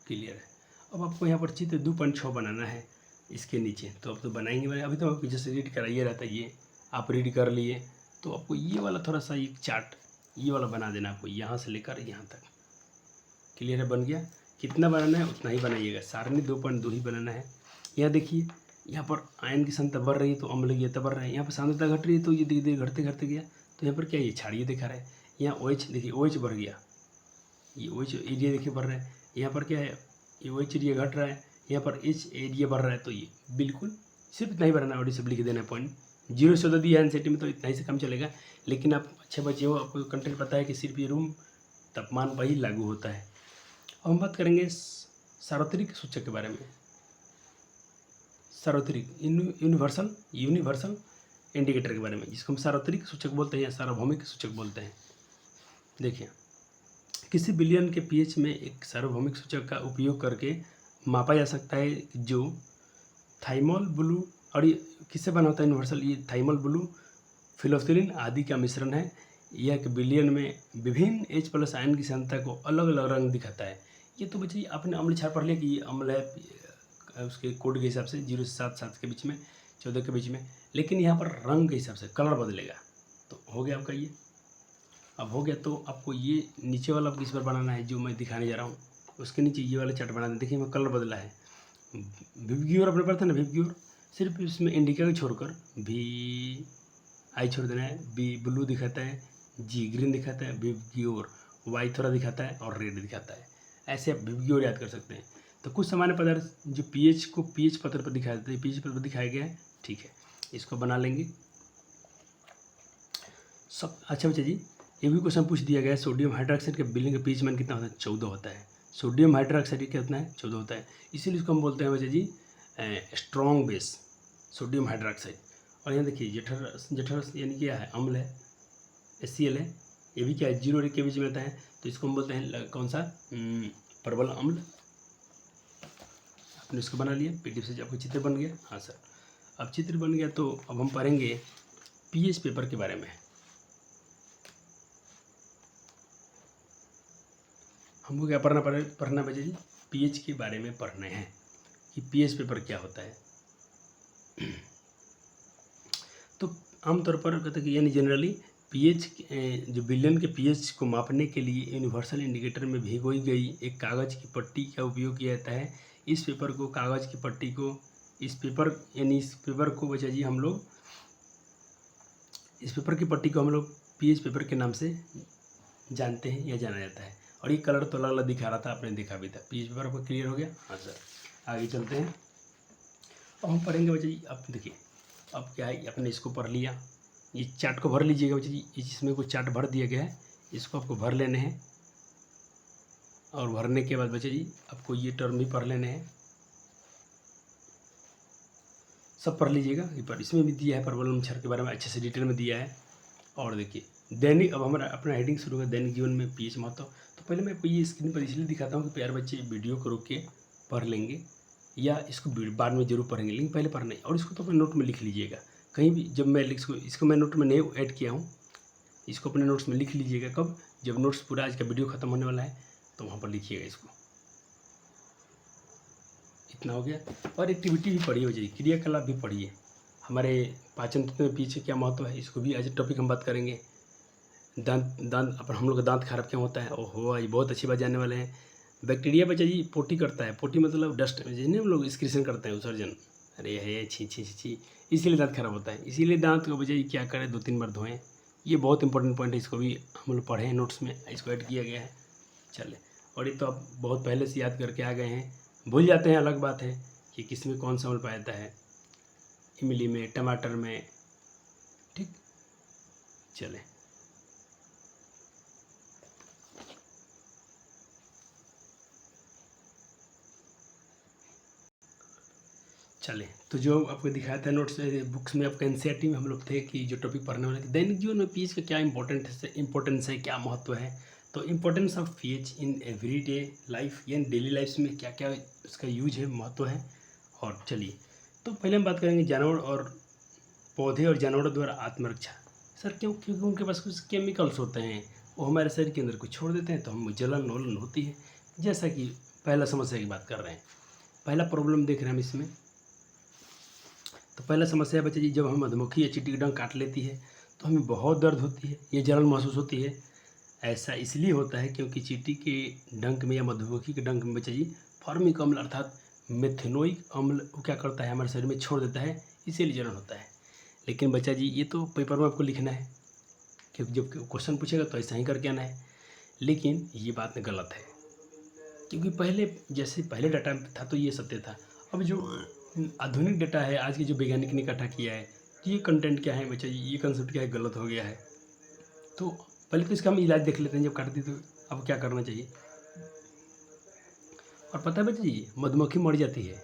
क्लियर है। अब आपको यहाँ पर चित्र 2.6 बनाना है इसके नीचे, तो अब तो बनाएंगे मैंने, अभी तो आपको जैसे रीड कराइए रहता है, ये आप रीड कर लिए तो आपको ये वाला थोड़ा सा एक चार्ट ये वाला बना देना, आपको यहाँ से लेकर यहाँ तक। क्लियर है, बन गया। कितना बनाना है उतना ही बनाइएगा, सारणी 2.2 ही बनाना है। यहाँ देखिए, यहाँ पर आयन की सांद्रता बढ़ रही है तो अम्लीयता बढ़ रहा है, यहाँ पर सांद्रता घट रही है तो ये धीरे धीरे घटते घटते गया, तो यहाँ पर क्या ये क्षारीय दिखा रहा है। यहाँ ओ एच देखिए, ओ एच बढ़ गया, ये ओ एच एरिया देखिए बढ़ रहा है, यहाँ पर क्या है, ये ओ एच एरिया घट रहा है, यहाँ पर एच एरिया बढ़ रहा है, तो ये बिल्कुल सिर्फ इतना ही बनाना है और सब लिख देना है पॉइंट। 0 से 14 दिया एनसीटी में तो इतना ही से कम चलेगा, लेकिन आप अच्छे बच्चे हो, आपको कंटेंट पता है कि सिर्फ ये रूम तापमान पर ही लागू होता है। अब हम बात करेंगे सार्वत्रिक सूचक के बारे में। सार्वत्रिक यूनिवर्सल इंडिकेटर के बारे में, जिसको हम सार्वत्रिक सूचक बोलते हैं या सार्वभौमिक सूचक बोलते हैं। देखिए, किसी बिलियन के पीएच में एक सार्वभौमिक सूचक का उपयोग करके मापा जा सकता है जो थाइमोल ब्लू, और ये किससे बना होता है यूनिवर्सल, ये थाइमोल ब्लू फिलोक्सिलिन आदि का मिश्रण है। यह एक बिलियन में विभिन्न एच प्लस आयन की सांद्रता को अलग अलग रंग दिखाता है। ये तो बच्चे आपने अम्ल क्षार पढ़ लिया कि ये अम्ल है, उसके कोड के हिसाब से 0 से 7 के बीच में, 14 के बीच में, लेकिन यहाँ पर रंग के हिसाब से कलर बदलेगा। तो हो गया आपका ये, अब हो गया। तो आपको ये नीचे वाला किस पर बनाना है जो मैं दिखाने जा रहा हूँ, उसके नीचे ये वाला चार्ट बना दें। देखिए मैं कलर बदला है, विवग्योर अपने पढ़ते ना, विवग्योर सिर्फ इसमें इंडिका को छोड़कर भी आई छोड़ देना है, बी ब्लू दिखाता है, जी ग्रीन दिखाता है, विवग्योर वाई थोड़ा दिखाता है और रेड दिखाता है। ऐसे आप विवग्योर याद कर सकते हैं। तो कुछ सामान्य पदार्थ जो पीएच को पीएच पत्र पर दिखाया जाता है, पीएच पत्र पर दिखाया गया है, ठीक है, इसको बना लेंगे सब। अच्छा बच्चा जी, ये भी क्वेश्चन पूछ दिया गया है, सोडियम हाइड्रोक्साइड के बिलियन का पीएच मान कितना होता है, 14 होता है। सोडियम हाइड्रोक्साइड कितना है, 14 होता है, इसीलिए इसको हम बोलते हैं बच्चा G strong base, sodium hydroxide. और यहाँ देखिए जठरस यानी क्या है, अम्ल है, HCl है, ये भी क्या है, 0 और 1 के बीच में आता है, तो इसको हम बोलते हैं कौन सा, प्रबल अम्ल। आपने इसको बना लिया, पीडीएफ से आपको चित्र बन गया। हाँ सर, अब चित्र बन गया तो अब हम पढ़ेंगे पीएच पेपर के बारे में। हमको क्या पढ़ना बच्चे जी, पीएच के बारे में पढ़ना है कि पीएच पेपर क्या होता है। तो आमतौर पर कहते हैं कि यानी जनरली पीएच जो बिलियन के पीएच को मापने के लिए यूनिवर्सल इंडिकेटर में भिगोई गई एक कागज़ की पट्टी का उपयोग किया जाता है। इस पेपर को, कागज़ की पट्टी को, इस पेपर को बच्चा जी हम लोग, इस पेपर की पट्टी को हम लोग पीएच पेपर के नाम से जानते हैं या जाना जाता है। और ये कलर तो अलग अलग दिखा रहा था, आपने देखा भी था। पीएच पेपर आपको क्लियर हो गया। हाँ सर, आगे चलते हैं। अब हम पढ़ेंगे बच्चा जी, अब देखिए अब क्या है, आपने इसको पढ़ लिया, ये चार्ट को भर लीजिएगा बच्चा जी, इसमें कुछ चार्ट भर दिया गया है, इसको आपको भर लेने हैं। और भरने के बाद बच्चा जी आपको ये टर्म भी पढ़ लेने हैं, सब पढ़ लीजिएगा। ये पर इसमें भी दिया है, प्रबल मच्छर के बारे में अच्छे से डिटेल में दिया है। और देखिए दैनिक, अब हमारा अपना हेडिंग शुरू होगा, दैनिक जीवन में पीएच महत्व। तो पहले मैं आपको ये स्क्रीन पर इसलिए दिखाता हूँ कि प्यारे बच्चे वीडियो को रोक के पढ़ लेंगे, या इसको बाद में जरूर पढ़ेंगे, लेकिन पहले पढ़ना है। और इसको तो अपने नोट में लिख लीजिएगा कहीं भी, जब मैं इसको मैं नोट में नहीं ऐड किया हूँ, इसको अपने नोट्स में लिख लीजिएगा। कब, जब नोट्स पूरा आज का वीडियो ख़त्म होने वाला है तो वहाँ पर लिखिएगा इसको। इतना हो गया। और एक्टिविटी भी पढ़िए बच्चे, क्रियाकलाप भी पढ़िए। हमारे पाचन तंत्र में पीछे क्या महत्व है, इसको भी आज टॉपिक हम बात करेंगे। दांत अपन हम लोग का दांत खराब क्यों होता है, ओहो ये बहुत अच्छी बात जानने वाले हैं। बैक्टीरिया बच्चा जी पोटी करता है, पोटी मतलब डस्ट, जिन्हें हम लोग एक्सक्रीशन करते हैं, उत्सर्जन, अरे है छी छी छी छी, इसीलिए दांत खराब होता है। इसीलिए दांत को बच्चा जी क्या करें, 2-3 बार धोएं। ये बहुत इंपॉर्टेंट पॉइंट है, इसको भी हम लोग पढ़े हैं, नोट्स में इसको ऐड किया गया है। चले, और ये तो आप बहुत पहले से याद करके आ गए हैं, भूल जाते हैं अलग बात है कि किस में कौन सा अम्ल पाया जाता है, इमली में, टमाटर में, ठीक। चले, चले तो जो आपको दिखाया था नोट्स बुक्स में आपका एनसीईआरटी में हम लोग थे कि जो टॉपिक पढ़ने वाले थे दैनिक जीवन में पीएच का क्या इंपॉर्टेंस है, क्या महत्व है। तो importance of pH in everyday life यानी डेली लाइफ में क्या क्या उसका यूज है, महत्व है। और चलिए तो पहले हम बात करेंगे जानवर और पौधे और जानवरों द्वारा आत्मरक्षा। सर क्यों? क्योंकि उनके पास कुछ केमिकल्स होते हैं, वो हमारे शरीर के अंदर कुछ छोड़ देते हैं तो हम जलन वलन होती है। जैसा कि पहला समस्या की बात कर रहे हैं, पहला प्रॉब्लम देख रहे हैं हम इसमें। तो पहला समस्या बच्चे जी, जब हम मधुमक्खी या चींटी का डंक काट लेती है तो हमें बहुत दर्द होती है, ये जलन महसूस होती है। ऐसा इसलिए होता है क्योंकि चींटी के डंक में या मधुमक्खी के डंक में बच्चे जी फॉर्मिक अम्ल अर्थात मेथेनोइक अम्ल वो क्या करता है, हमारे शरीर में छोड़ देता है, इसीलिए जलन होता है। लेकिन बच्चा जी ये तो पेपर में आपको लिखना है, क्योंकि जब क्वेश्चन पूछेगा तो ऐसा ही करके आना है। लेकिन ये बात गलत है, क्योंकि पहले डाटा था तो ये सत्य था। अब जो आधुनिक डाटा है, आज के जो वैज्ञानिक ने इकट्ठा किया है, तो ये कंटेंट क्या है बच्चा जी, ये कंसेप्ट क्या है, गलत हो गया है। तो पहले तो इसका हम इलाज देख लेते हैं, जब काटती तो अब क्या करना चाहिए। और पता है बच्चा जी, मधुमक्खी मर जाती है,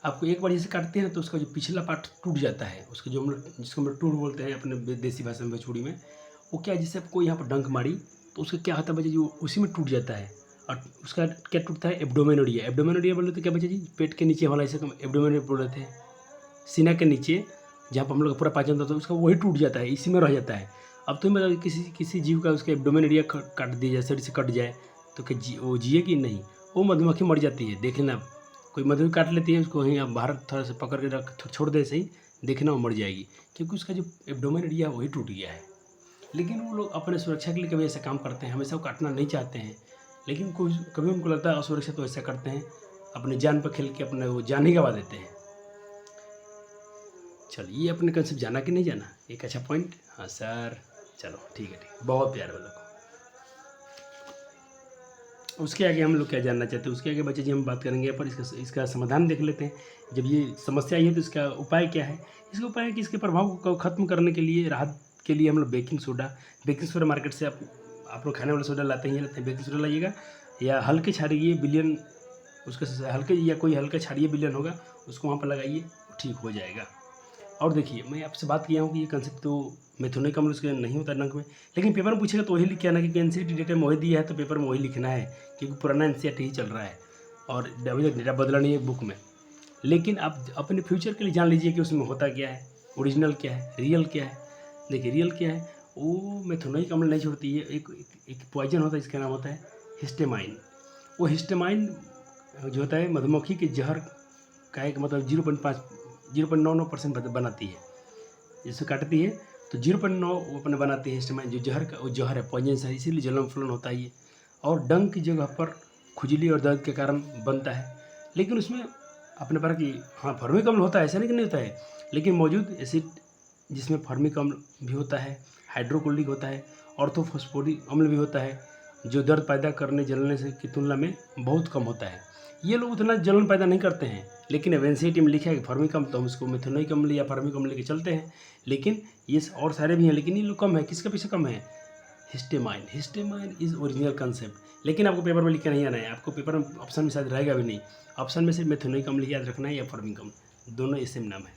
आपको एक बार जैसे काटते हैं तो उसका जो पिछला पार्ट टूट जाता है, उसका जो हम लोग जिसको हम लोग टूट बोलते हैं अपने देसी भाषा में भोजपुरी में, वो क्या है, जैसे आपको यहाँ पर डंक मारी तो उसका क्या होता है बच्चा जी, उसी में टूट जाता है। और उसका क्या टूटता है, एब्डोमेन एरिया। एब्डोमेन एरिया बोले तो क्या बच्चा जी, पेट के नीचे वाला, इसे हम एब्डोमेन बोल रहे थे, सीना के नीचे जहाँ पर हम लोग का पूरा पाचन होता है, उसका वही टूट जाता है, इसी में रह जाता है। अब तो मतलब किसी जीव का उसका एब्डोमेन एरिया काट दिया जाए, शरीर से कट जाए तो क्या वो जिए कि नहीं? वो मधुमक्खी मर जाती है, देख लेना। कोई मधुमक्खी काट लेती है, उसको वहीं आप बाहर थोड़ा सा पकड़ के रख छोड़ दे, सही देखना वो मर जाएगी, क्योंकि उसका जो एब्डोमेन एरिया है वही टूट गया है। लेकिन वो लोग अपने सुरक्षा के लिए कभी ऐसा काम करते हैं, हमेशा वो काटना नहीं चाहते हैं, लेकिन कोई कभी उनको लगता है असुरक्षा तो ऐसा करते हैं, अपने जान पर खेल के अपने वो जान ही गंवा देते हैं। चलिए, ये अपने कंसेप्ट जाना कि नहीं जाना, एक अच्छा पॉइंट। हाँ सर, चलो ठीक है, बहुत प्यार वाला। उसके आगे हम लोग क्या जानना चाहते हैं, उसके आगे बच्चे जी हम बात करेंगे, पर इसका समाधान देख लेते हैं। जब ये समस्या आई है तो इसका उपाय क्या है। इसका उपाय है कि इसके प्रभाव को खत्म करने के लिए, राहत के लिए हम लोग बेकिंग सोडा मार्केट से आप लोग खाने वाला सोडा लाते हैं, बेकिंग सोडा लाइएगा, या हल्के क्षारीय विलयन, उसका हल्के या कोई हल्का क्षारीय विलयन होगा, उसको वहाँ पर लगाइए, ठीक हो जाएगा। और देखिए, मैं आपसे बात किया हूँ कि ये कंसेप्ट तो मेथोनिक अम्ल उसके नहीं होता डंक में, लेकिन पेपर में पूछेगा तो वही लिख के आना, क्योंकि एनसीईआरटी डेटा में वही दिया है तो पेपर में वही लिखना है, क्योंकि पुराना एनसीईआरटी ही चल रहा है और अभी तक डेटा बदला नहीं है बुक में। लेकिन आप अपने फ्यूचर के लिए जान लीजिए कि उसमें होता क्या है, ओरिजिनल क्या है, रियल क्या है। देखिए रियल क्या है, वो मेथोनिक अम्ल नहीं छोड़ती है, एक पॉइजन होता है, इसका नाम होता है हिस्टेमाइन। वो हिस्टेमाइन जो होता है मधुमक्खी के जहर का एक मतलब 0.99% बनाती है। जैसे काटती है तो 0.9 वो अपने बनाती है हिस्टेमाइन, जो जहर का वो जहर है, पॉइजन है, इसीलिए जलन फलन होता है ये। और डंक की जगह पर खुजली और दर्द के कारण बनता है। लेकिन उसमें अपने पर कि हाँ फॉर्मिक अम्ल होता है, ऐसा नहीं कि नहीं होता है, लेकिन मौजूद एसिड जिसमें फॉर्मिक अम्ल भी होता है, हाइड्रोक्लोरिक होता है, ऑर्थोफॉस्फोरिक अम्ल भी होता है, जो दर्द पैदा करने जलने से की तुलना में बहुत कम होता है। ये लोग उतना जलन पैदा नहीं करते हैं, लेकिन अब एनसीईआरटी में लिखा है कि फॉर्मिक अम्ल, तो हम उसको मेथोनिक अम्ल या फॉर्मिक अम्ल लेके चलते हैं। लेकिन ये और सारे भी हैं, लेकिन ये लोग कम है, किसके पीछे कम है, हिस्टेमाइन इज ओरिजिनल कंसेप्ट। लेकिन आपको पेपर में लिख के नहीं आना है, आपको पेपर में ऑप्शन में शायद रहेगा भी नहीं, ऑप्शन में सिर्फ मेथोनिक अम्ल याद रखना है या फॉर्मिक अम्ल, दोनों एक सेम नाम है।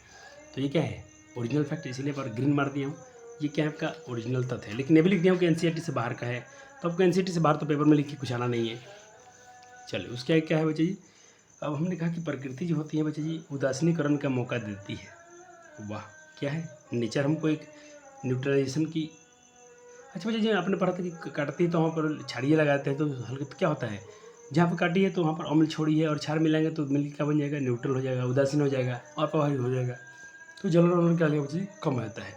तो ये क्या है, ओरिजिनल फैक्ट, इसीलिए पर ग्रीन मार दिया हूँ, ये क्या है आपका ओरिजिनल तथ्य है। लेकिन ये भी लिख दिया हूँ कि एनसीईआरटी से बाहर का है, तो आपको एनसीईआरटी से बाहर तो पेपर में लिख के कुछ आना नहीं है। चलिए, उसके आगे क्या है बच्चे जी, अब हमने कहा कि प्रकृति जो होती है बच्चे जी उदासीनीकरण का मौका देती है। वाह, क्या है, नेचर हमको एक न्यूट्रलाइजेशन की। अच्छा बच्चे जी, आपने पढ़ा था कि काटती है तो वहाँ पर छाड़िए लगाते हैं, तो हल्के तो क्या होता है, जहाँ पर काटी है तो वहाँ पर अम्ल छोड़ी है और क्षार मिलाएंगे तो मिल क्या बन जाएगा, न्यूट्रल हो जाएगा, उदासीन हो जाएगा, अप्रभावित हो जाएगा, तो जलन वलन क्या बच्चे जी कम रहता है।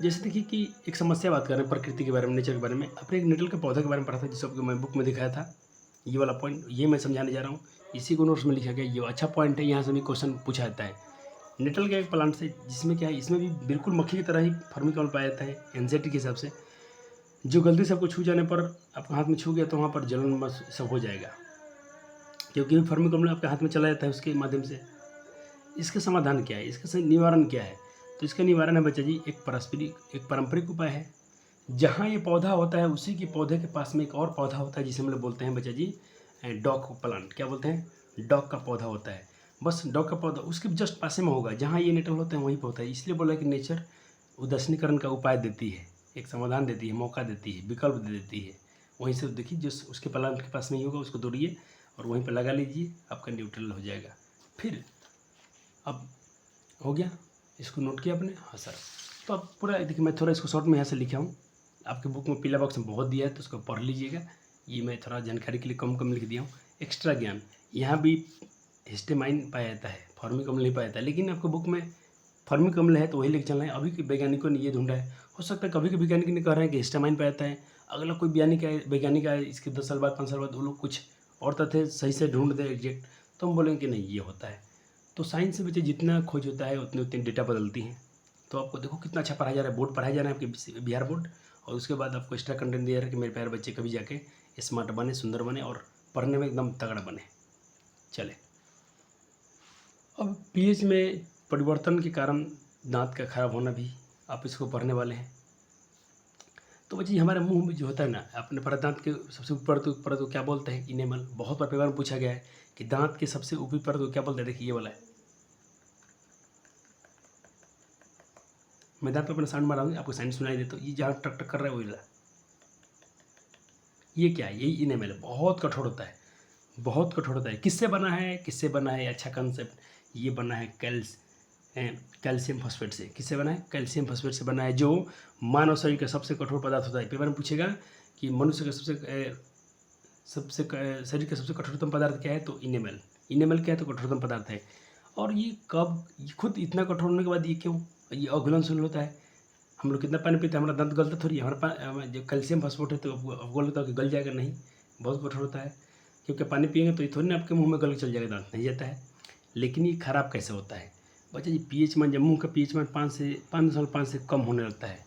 जैसे देखिए कि एक समस्या बात कर रहे हैं प्रकृति के बारे में, नेचर के बारे में। अपने एक नेटल के पौधे के बारे में पढ़ा था, जिसको मैं बुक में दिखाया था। ये वाला पॉइंट ये मैं समझाने जा रहा हूँ, इसी को नोट्स में लिखा गया। ये अच्छा पॉइंट है, यहाँ से भी क्वेश्चन पूछा जाता है। नेटल का एक प्लांट से, जिसमें क्या है, इसमें भी बिल्कुल मक्खी की तरह ही फॉर्मिक अम्ल पाया जाता है एनसीईआरटी के हिसाब से। जो गलती से आपको छू जाने पर, आपके हाथ में छू गया तो वहाँ पर जलन बस सब हो जाएगा, क्योंकि फॉर्मिक अम्ल आपके हाथ में चला जाता है उसके माध्यम से। इसका समाधान क्या है, इसका निवारण क्या है, तो इसका निवारण है बच्चा जी एक पारंपरिक उपाय है। जहाँ ये पौधा होता है उसी के पौधे के पास में एक और पौधा होता है, जिसे हम लोग बोलते हैं बच्चा जी डॉग प्लांट। क्या बोलते हैं, डॉग का पौधा होता है। बस डॉग का पौधा उसके जस्ट पास में होगा, जहाँ ये नेटल होते हैं वहीं पर होता है। इसलिए बोला कि नेचर उदासीनीकरण का उपाय देती है, एक समाधान देती है, मौका देती है, विकल्प दे देती है। वहीं से देखिए जो उसके प्लांट के पास नहीं होगा उसको तोड़िए और वहीं पर लगा लीजिए, आपका न्यूट्रल हो जाएगा। फिर अब हो गया, इसको नोट किया आपने? हाँ सर। तो अब पूरा देखिए, मैं थोड़ा इसको शॉर्ट में यहाँ से लिखा हूँ, आपके बुक में पीला बॉक्स में बहुत दिया है तो उसको पढ़ लीजिएगा। ये मैं थोड़ा जानकारी के लिए कम कम लिख दिया हूँ। एक्स्ट्रा ज्ञान, यहाँ भी हिस्टेमाइन पाया जाता है, फॉर्मिक अम्ल नहीं पाया जाता है, लेकिन आपके बुक में फॉर्मिक अम्ल है तो वही लेके चलना है। अभी के वैज्ञानिकों ने ये ढूंढा है, हो सकता है कभी के वैज्ञानिक ने कह रहे हैं कि हिस्टामाइन पाया जाता है, अगला कोई वैज्ञानिक आए इसके 10 साल बाद 5 साल बाद वो लोग कुछ और तथ्य सही से ढूंढ दे एग्जैक्ट, तो हम बोलेंगे कि नहीं ये होता है। तो साइंस से बच्चे जितना खोज होता है उतनी उतनी डेटा बदलती हैं। तो आपको देखो कितना अच्छा पढ़ाया जा रहा है, बोर्ड पढ़ाया जा रहा है आपके बिहार बोर्ड, और उसके बाद आपको एक्स्ट्रा कंटेंट दिया रहा है कि मेरे प्यारे बच्चे कभी जाके स्मार्ट बने, सुंदर बने और पढ़ने में एकदम तगड़ा बने। चले, अब पीएच में परिवर्तन के कारण दांत का खराब होना भी आप इसको पढ़ने वाले हैं। तो बच्चे हमारे मुंह में जो होता है ना, अपने पर दांत के सबसे ऊपर तो क्या बोलते हैं? इनेमल। बहुत बार पेपर में पूछा गया है कि दांत के सबसे ऊपरी परत को क्या बोलते हैं? देखिए ये वाला है, मैं दांत पर अपना साउंड मारा हूँ, आपको साउंड सुनाई दे, तो ये जहाँ टक टक कर रहा है वही वाला, ये क्या है? यही इनेमल है। बहुत कठोर होता है, बहुत कठोर होता है। किससे बना है? किससे बना है? अच्छा कंसेप्ट, ये बना है कैल्शियम फॉस्फेट से। किससे बना है? कैल्शियम फॉस्फेट से बना है, जो मानव शरीर का सबसे कठोर पदार्थ होता है। पेपर में पूछेगा कि मनुष्य का शरीर का सबसे कठोरतम पदार्थ क्या है? तो इनेमल। इनेमल क्या है? तो कठोरतम पदार्थ है। और ये कब, ये खुद इतना कठोर होने के बाद ये क्यों? ये अघुलनशील होता है। हम लोग कितना पानी पीते हैं, हमारा दांत गलता थोड़ी है। हमारा जो कैल्शियम फॉस्फेट है तो अवगुल होता है कि गल जाएगा, नहीं, बहुत कठोर होता है। क्योंकि पानी पिएंगे तो ये थोड़ी ना आपके मुंह में गल के चल जाएगा, दांत नहीं जाता है। लेकिन ये खराब कैसे होता है बच्चा जी? पीएच मान, जब मुंह का पीएच मान 5 से कम होने लगता है,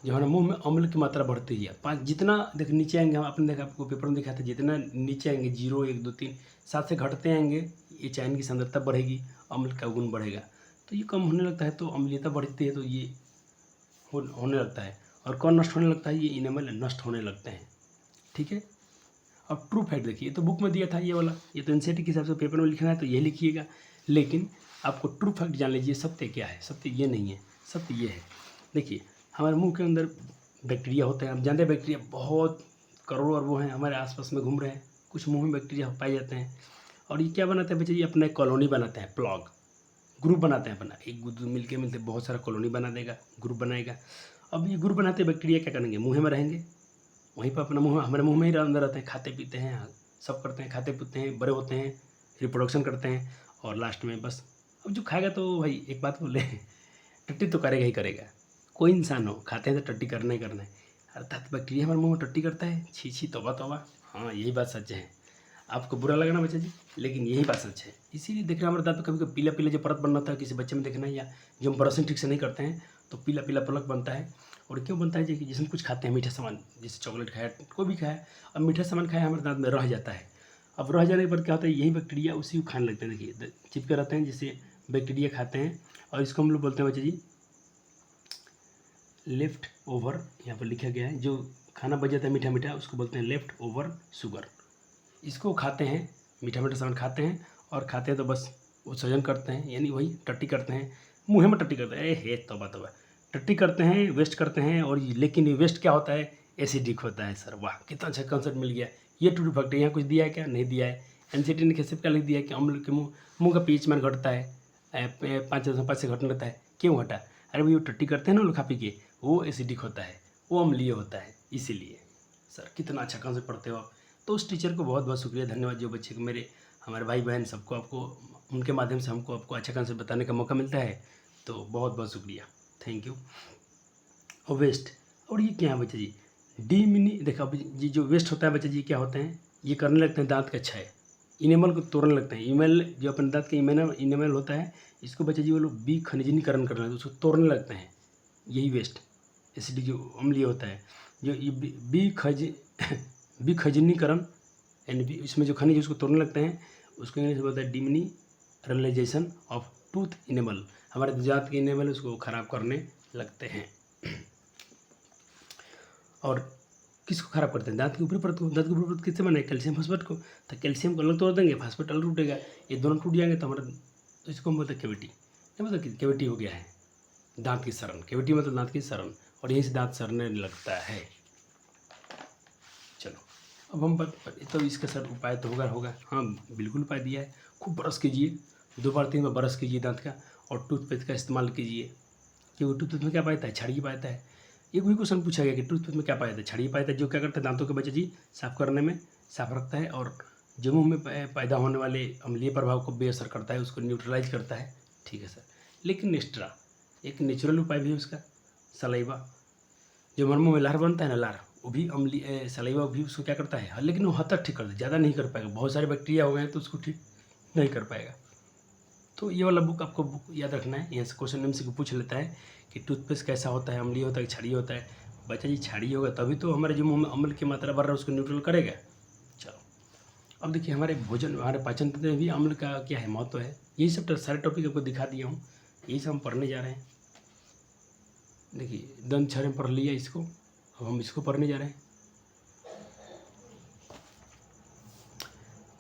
जो हमारे मुंह में अम्ल की मात्रा बढ़ती है। 5 जितना देख नीचे आएंगे, हम आपने देखा, आपको पेपर में दिखा था, जितना नीचे आएंगे 0 1 2 3 7 से घटते आएंगे, ये चैन की सांद्रता बढ़ेगी, अम्ल का गुण बढ़ेगा। तो ये कम होने लगता है तो अम्लीयता बढ़ती है, तो ये होने लगता है। और कौन नष्ट होने लगता है? ये इनेमल नष्ट होने लगते हैं। ठीक है। अब ट्रू फैक्ट देखिए, ये तो बुक में दिया था ये वाला, ये तो एनसीईआरटी के हिसाब से पेपर में लिखना है तो ये लिखिएगा। लेकिन आपको ट्रू फैक्ट जान लीजिए, सत्य क्या है? सत्य ये नहीं है, सत्य ये है। देखिए हमारे मुंह के अंदर बैक्टीरिया होते हैं, आप जानते हैं बैक्टीरिया बहुत करोड़ों और वो हैं हमारे आसपास में घूम रहे हैं। कुछ मुंह में बैक्टीरिया पाए जाते हैं और ये क्या बनाते हैं बच्चे? ये अपना एक कॉलोनी बनाते हैं, प्लॉग, ग्रुप बनाते हैं अपना। एक मिलते बहुत सारा कॉलोनी बना देगा, ग्रुप बनाएगा। अब ये ग्रुप बनाते बैक्टीरिया क्या करेंगे? मुँह में रहेंगे, वहीं पर अपना मुँह, हमारे मुँह में ही अंदर रहते हैं, खाते पीते हैं, सब करते हैं, खाते पीते हैं, बड़े होते हैं, रिप्रोडक्शन करते हैं और लास्ट में बस। अब जो खाएगा तो भाई एक बात बोले, टट्टी तो करेगा ही करेगा। कोई इंसान हो, खाते हैं तो टट्टी करना ही करना है। अर्थात बैक्टीरिया हमारे मुँह में टट्टी करता है, छी छी, तौबा तौबा। हाँ यही बात सच है, आपको बुरा लगा ना बच्चा जी, लेकिन यही बात सच है। इसीलिए देख रहे हैं हमारे दांत पे कभी कभी पीला पीला जो परत बनना होता है, किसी बच्चे में देखना है, या जो हम ब्रशिंग ठीक से नहीं करते हैं तो पीला पीला पलक बनता है। और क्यों बनता है जी? कि जिसमें कुछ खाते हैं मीठा सामान, जैसे चॉकलेट खाया, कोई भी खाया, अब मीठा सामान खाया हमारे दांत में रह जाता है। अब रह जाने पर क्या होता है? यही बैक्टीरिया उसी को खाने लगते हैं। देखिए चिपके रहते हैं, जिससे बैक्टीरिया खाते हैं और इसको हम लोग बोलते हैं बच्चे जी लेफ्ट ओवर। यहाँ पर लिखा गया है, जो खाना बच जाता है मीठा मीठा उसको बोलते हैं लेफ्ट ओवर शुगर। इसको खाते हैं, मीठा मीठा सामान खाते हैं और खाते हैं तो बस उत्सर्जन करते हैं, यानी वही टट्टी करते हैं, मुँह में टट्टी करते हैं। हे तौबा तौबा, टट्टी करते हैं, वेस्ट करते हैं। और लेकिन ये वेस्ट क्या होता है? एसिडिक होता है। सर वाह, कितना अच्छा कंसेप्ट मिल गया। ये ट्रू फैक्ट है। यहाँ कुछ दिया है क्या? नहीं दिया है। एनसीईआरटी ने कैसे क्या लिख दिया है कि अम्ल के मुँह का पीएच मान घटता है, 5 से घटने लगता है। क्यों घटा? अरे भाई वो टट्टी करते हैं ना लोग खा पी के, वो एसिडिक होता है, वो अम्लीय होता है, इसीलिए। सर कितना अच्छा कंसेप्ट पढ़ते हो आप। तो उस टीचर को बहुत बहुत शुक्रिया, धन्यवाद, जो बच्चे को, मेरे हमारे भाई बहन सबको, आपको उनके माध्यम से हमको आपको अच्छा कंसेप्ट बताने का मौका मिलता है, तो बहुत बहुत शुक्रिया, थैंक यू। और वेस्ट, और ये क्या है बच्चा जी? डीमिनी, देखा जी, जो वेस्ट होता है बच्चा जी क्या होते हैं? ये करने लगते हैं दांत का क्षय, इनेमल को तोड़ने लगते हैं। इमेल जो अपने दांत का इनेमल होता है, इसको बच्चा जी वो लोग विखनिजीकरण करने लगते हैं, उसको तोड़ने लगते हैं। यही वेस्ट एसिडिक जो अम्लीय होता है, जो ये विखजनीकरण, यानी इसमें जो खनिज उसको तोड़ने लगते हैं, उसको इंग्लिश में बोलता है डिमिनरलाइजेशन ऑफ टूथ इनेमल। हमारे दांत के इनेमल उसको ख़राब करने लगते हैं। और किसको खराब करते हैं? दांत की ऊपरी परत को। दांत की ऊपरी परत किससे बना है? कैल्शियम फॉस्फेट को। तो कैल्शियम को अलग तोड़ देंगे, फॉस्फेट अलग टूटेगा, ये दोनों टूट जाएंगे तो हमारा, तो इसको हम बोलते हैं कैविटी। नहीं मतलब कि कैविटी हो गया है दांत की सड़न। कैविटी मतलब दांत की सड़न, और यहीं से दांत सड़ने लगता है। चलो अब हम तो इसका सर उपाय तो होगा। हाँ बिल्कुल उपाय दिया है। खूब ब्रश कीजिए, 2 बार 3 बार ब्रश कीजिए दांत का, और टूथपेस्ट का इस्तेमाल कीजिए। क्योंकि टूथपेस्ट में क्या पाता है? क्षारीय पाता है। एक भी क्वेश्चन पूछा गया कि टूथपेस्ट में क्या पाया था? क्षारीय पाया था, जो क्या करता है दांतों के बच्चे जी साफ करने में साफ रखता है, और जो मुंह में पैदा होने वाले अम्लीय प्रभाव को बेअसर करता है, उसको न्यूट्रलाइज करता है। ठीक है सर, लेकिन एक्स्ट्रा एक नेचुरल उपाय भी है उसका, सलाइवा। जो हमारे मुँह में लार बनता है ना, लार, वो भी अम्लीय सलाइवा भी उसको क्या करता है, लेकिन वो हद तक ठीक करता है, ज़्यादा नहीं कर पाएगा। बहुत सारे बैक्टीरिया हो गए हैं तो उसको ठीक नहीं कर पाएगा। तो ये वाला बुक आपको बुक याद रखना है। यहाँ से क्वेश्चन एमसीक्यू पूछ लेता है कि टूथपेस्ट कैसा होता है, अम्लीय होता है, क्षारीय होता है। बच्चा जी क्षारीय होगा तभी तो हमारे जो मुंह में अम्ल की मात्रा बढ़ रहा है उसको न्यूट्रल करेगा। चलो अब देखिए, हमारे भोजन, हमारे पाचन तंत्र में भी अम्ल का क्या है, महत्व है। यही सब सारे टॉपिक आपको दिखा दिया हूँ, यही सब हम पढ़ने जा रहे हैं। देखिए दंत क्षरण पढ़ लिया इसको, अब हम इसको पढ़ने जा रहे हैं।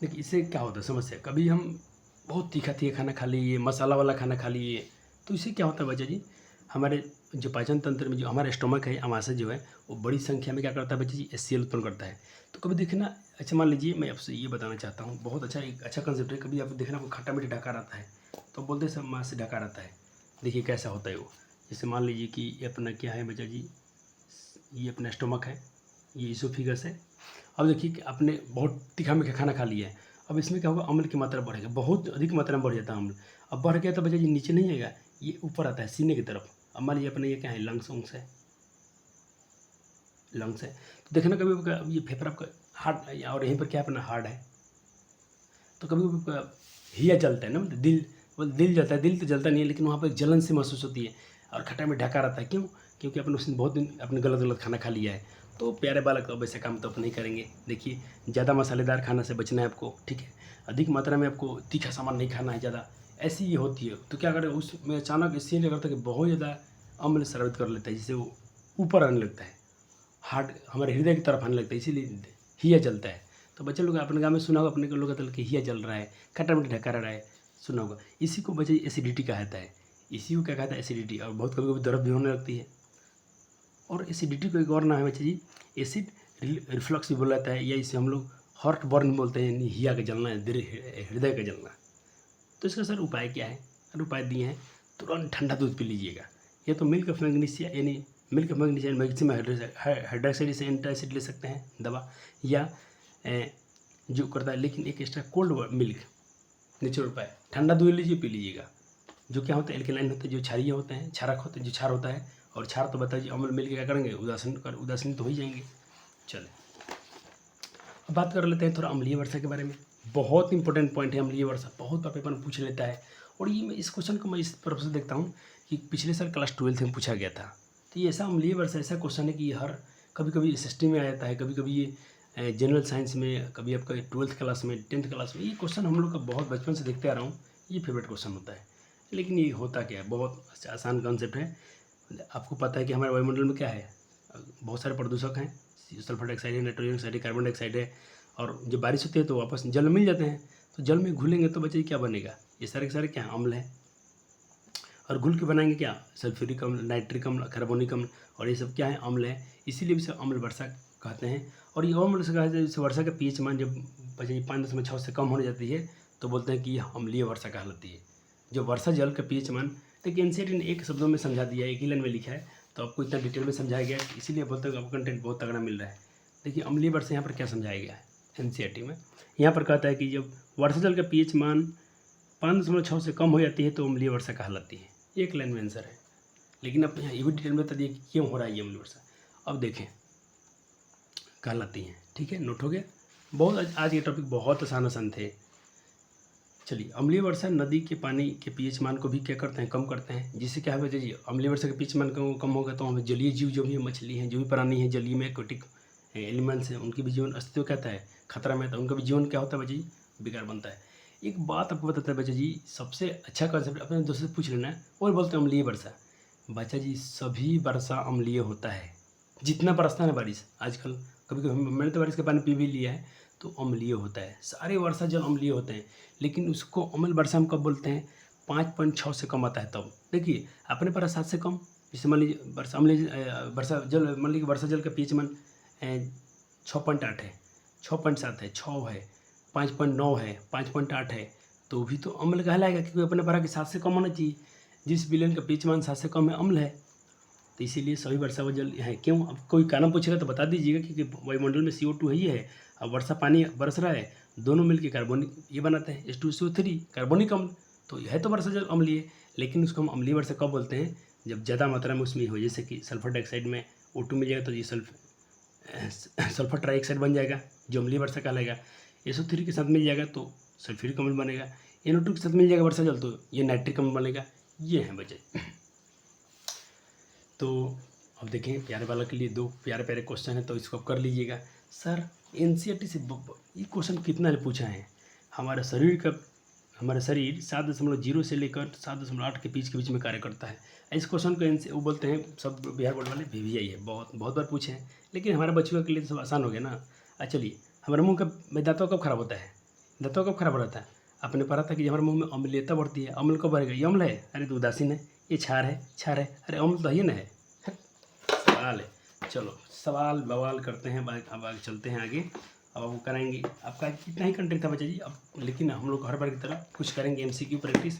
देखिए इससे क्या होता है समस्या, कभी हम बहुत तीखा तीखा खाना खा लिए, मसाला वाला खाना खा लिए, तो इससे क्या होता है बच्चा जी, हमारे जो पाचन तंत्र में जो हमारा स्टोमक है, आमाशय जो है, वो बड़ी संख्या में क्या करता है बच्चा जी, HCl उत्पन्न करता है। तो कभी देखना, अच्छा मान लीजिए मैं आपसे ये बताना चाहता हूँ, बहुत अच्छा एक अच्छा कंसेप्ट है। कभी आप देखना कोई खट्टा मीठा ढका रहता है तो बोलते हैं सब माँ से ढका रहता है। देखिए कैसा होता है वो, जैसे मान लीजिए कि ये अपना क्या है बच्चा जी, ये अपना स्टोमक है, ये इसोफिगस है। अब देखिए कि आपने बहुत तीखा मीठा खाना खा लिया है, अब इसमें क्या होगा, अम्ल की मात्रा बढ़ेगा, बहुत अधिक मात्रा में बढ़ जाता है अम्ल। अब बढ़ गया तो बच्चा जी नीचे नहीं आएगा, ये ऊपर आता है सीने की तरफ। अब मान लीजिए अपने ये क्या है, लंग्स उंग्स है, लंग्स है, तो देखना कभी आपका ये फेफड़ा आपका हार्ड, और यहीं पर क्या अपना हार्ड है, तो कभी कभी हिया जलता है ना, मतलब दिल जलता है। दिल तो जलता नहीं है, लेकिन वहाँ पर जलन सी महसूस होती है, और खट्टा में ढका रहता है। क्यों? क्योंकि अपन उसने बहुत दिन अपने गलत गलत खाना खा लिया है। तो प्यारे बालक, अब ऐसे काम तो आप नहीं करेंगे। देखिए ज़्यादा मसालेदार खाना से बचना है आपको, ठीक है। अधिक मात्रा में आपको तीखा सामान नहीं खाना है ज़्यादा, ऐसी ये होती है। तो क्या करें, उसमें अचानक इसलिए करता है कि बहुत ज़्यादा अम्ल स्रावित कर लेता है, जिससे वो ऊपर आने लगता है, हार्ट हमारे हृदय की तरफ आने लगता है, इसीलिए हिया जलता है। तो बच्चे लोग अपने गाँव में सुना होगा, अपने को लोग कहते हैं कि हिया जल रहा है, खट्टा मीठा ढका रहा है, सुना होगा। इसी को बच्चे एसिडिटी कहता है, इसी को क्या कहता है, एसिडिटी। और बहुत कभी कभी दर्द भी होने लगती है। और एसिडिटी को एक और नाम है बच्चे जी, एसिड रिफ्लक्स भी बोला जाता है, या इसे हम लोग हार्ट बर्न बोलते हैं, यानी हिया का जलना, हृदय का जलना। तो इसका सर उपाय क्या है? सर उपाय दिए हैं, तुरंत ठंडा दूध पी लीजिएगा, या तो मिल्क ऑफ मैग्नीशिया, यानी milk of magnesia maximum hydroxide से एंटासिड ले सकते हैं दवा, या जो करता है, लेकिन एक एक्स्ट्रा कोल्ड मिल्क, नेचुरल उपाय, ठंडा दूध लीजिए, पी लीजिएगा। जो क्या होता है, एल्कलाइन होते हैं, जो क्षारीय होते हैं, क्षारक होते हैं, जो क्षार होता है, और क्षार तो बताइए अम्ल मिल के क्या करेंगे, उदासीन तो हो ही जाएंगे। चले अब बात कर लेते हैं थोड़ा अम्लीय वर्षा के बारे में। बहुत इंपॉर्टेंट पॉइंट है अम्लीय वर्षा, बहुत बार पेपर में पूछ लेता है। और ये मैं इस क्वेश्चन को मैं इस तरफ से देखता हूँ कि पिछले साल क्लास 12th में पूछा गया था। तो ये ऐसा अम्लीय वर्षा ऐसा क्वेश्चन है कि ये हर कभी कभी SST में आ जाता है, कभी कभी ये जनरल साइंस में, कभी आपका 12th क्लास में, 10th क्लास में। ये क्वेश्चन हम लोग का बहुत बचपन से देखते आ रहा हूँ, ये फेवरेट क्वेश्चन होता है। लेकिन ये होता क्या है, बहुत आसान कॉन्सेप्ट है। आपको पता है कि हमारे वायुमंडल में क्या है, बहुत सारे प्रदूषक हैं, सल्फर डाइऑक्साइड है, नाइट्रोजन ऑक्साइड है, कार्बन डाइऑक्साइड है। और जब बारिश होती है तो वापस जल में मिल जाते हैं, तो जल में घुलेंगे तो बच्चे क्या बनेगा, ये सारे के सारे क्या है, अम्ल है। और घुल के बनाएंगे क्या, सल्फ्यूरिक अम्ल, नाइट्रिक अम्ल, कार्बोनिक अम्ल, और ये सब क्या है, अम्ल है। इसीलिए इसे अम्ल वर्षा कहते हैं। और ये अम्ल वर्षा कहते हैं, जैसे वर्षा का pH मान जब बच्चे 5.6 से कम होने जाती है तो बोलते हैं कि यह अम्लीय वर्षा कहलाती है। जो वर्षा जल का pH मान, देखिए NCERT ने एक शब्दों में समझा दिया है, एक ही लाइन में लिखा है, तो आपको इतना डिटेल में समझाया गया है, इसीलिए बोलते हैं आपको कंटेंट बहुत तगड़ा मिल रहा है। देखिए अम्लीय वर्षा यहाँ पर क्या समझाया गया है NCERT में, यहाँ पर कहता है कि जब वर्षा जल का pH मान 5.6 से कम हो जाती है तो अम्लीय वर्षा कहलाती है। एक लाइन में आंसर है। लेकिन अब यहाँ ये भी डिटेल में बता दिए कि क्यों हो रहा है ये अम्लीय वर्षा। अब देखें कहलाती हैं, ठीक है, नोट हो गया। बहुत आज ये टॉपिक बहुत आसान थे। चलिए, अम्लीय वर्षा नदी के पानी के pH मान को भी क्या करते हैं, कम करते हैं, जिससे क्या है जी, अम्लीय वर्षा का pH मान कम होगा तो हमें जलीय जीव जो भी मछली हैं, जो भी प्राणी हैं, जलीय में एक्वेटिक एलिमेंट्स हैं, उनकी भी जीवन अस्तित्व कहता है खतरा में, तो उनका भी जीवन क्या होता है बच्चे जी, बेकार बनता है। एक बात आपको बताता है बच्चा जी, सबसे अच्छा कॉन्सेप्ट अपने दोस्तों से पूछ लेना है, और बोलते हैं अम्लीय वर्षा। बच्चा जी सभी वर्षा अम्लीय होता है, जितना बरसता है ना बारिश आजकल, कभी कभी मैंने तो बारिश का पानी पी भी लिया है, तो अम्लीय होता है, सारे वर्षा जल अम्लीय होते हैं। लेकिन उसको अम्ल वर्षा हम कब बोलते हैं? 5.6 से कम आता है तब। देखिए अपने पास 7 से कम, जैसे मान लीजिए वर्षा वर्षा जल, मान लीजिए वर्षा जल का पीएच मान 6.8 है, 6.7 है, 6 है, 5.9 है, 5.8 है, तो भी तो अम्ल कहलाएगा, क्योंकि अपने पारा के 7 से कम होना चाहिए। जिस विलेन का पीएच मान 7 से कम है, अम्ल है। तो इसीलिए सभी वर्षा व जल है। क्यों? अब कोई कारण पूछेगा तो बता दीजिएगा, क्योंकि वायुमंडल में CO2 ही है, अब वर्षा पानी बरस रहा है, दोनों मिलकर कार्बनिक ये बनाते हैं H2SO3, कार्बनिक अम्ल, तो है तो वर्षा जल अम्लीय। लेकिन उसको हम अम्लीय वर्षा कब बोलते हैं? जब ज़्यादा मात्रा में उसमें हो, जैसे कि सल्फर डाइऑक्साइड में O2 मिल जाएगा तो ये सल्फर ट्राइऑक्साइड बन जाएगा, जो अम्लीय वर्षा कहलाएगा। SO3 के साथ मिल जाएगा तो सल्फ्यूरिक अम्ल बनेगा। NO2 के साथ मिल जाएगा वर्षा जल तो ये नाइट्रिक अम्ल बनेगा। ये है वजह। तो अब देखें प्यारे बालक के लिए 2 प्यारे प्यारे क्वेश्चन हैं, तो इसको आप कर लीजिएगा। सर NCERT से ये क्वेश्चन कितना पूछा है? हमारा शरीर 7.0 से लेकर 7.8 के बीच में कार्य करता है। इस क्वेश्चन को वो बोलते हैं सब बिहार बोर्ड वाले VVI है, बहुत बार पूछे हैं, लेकिन हमारे बच्चों के लिए तो सब आसान हो गया ना। चलिए, हमारे मुँह का दांतों कब खराब होता है? दांतों कब खराब रहता है? आपने पढ़ा था कि हमारे मुँह में अम्लीयता बढ़ती है। अम्ल कब बढ़ेगा? ये अम्ल है, अरे तो उदासीन है, ये क्षार है, अरे अम्ल तो ये ना है। सवाल है। चलो सवाल बवाल करते हैं, अब आगे चलते हैं आगे। अब वो कराएंगे, आपका कितना ही कंटेंट था बच्चा जी, अब लेकिन हम लोग हर बार की तरह कुछ करेंगे MCQ प्रैक्टिस।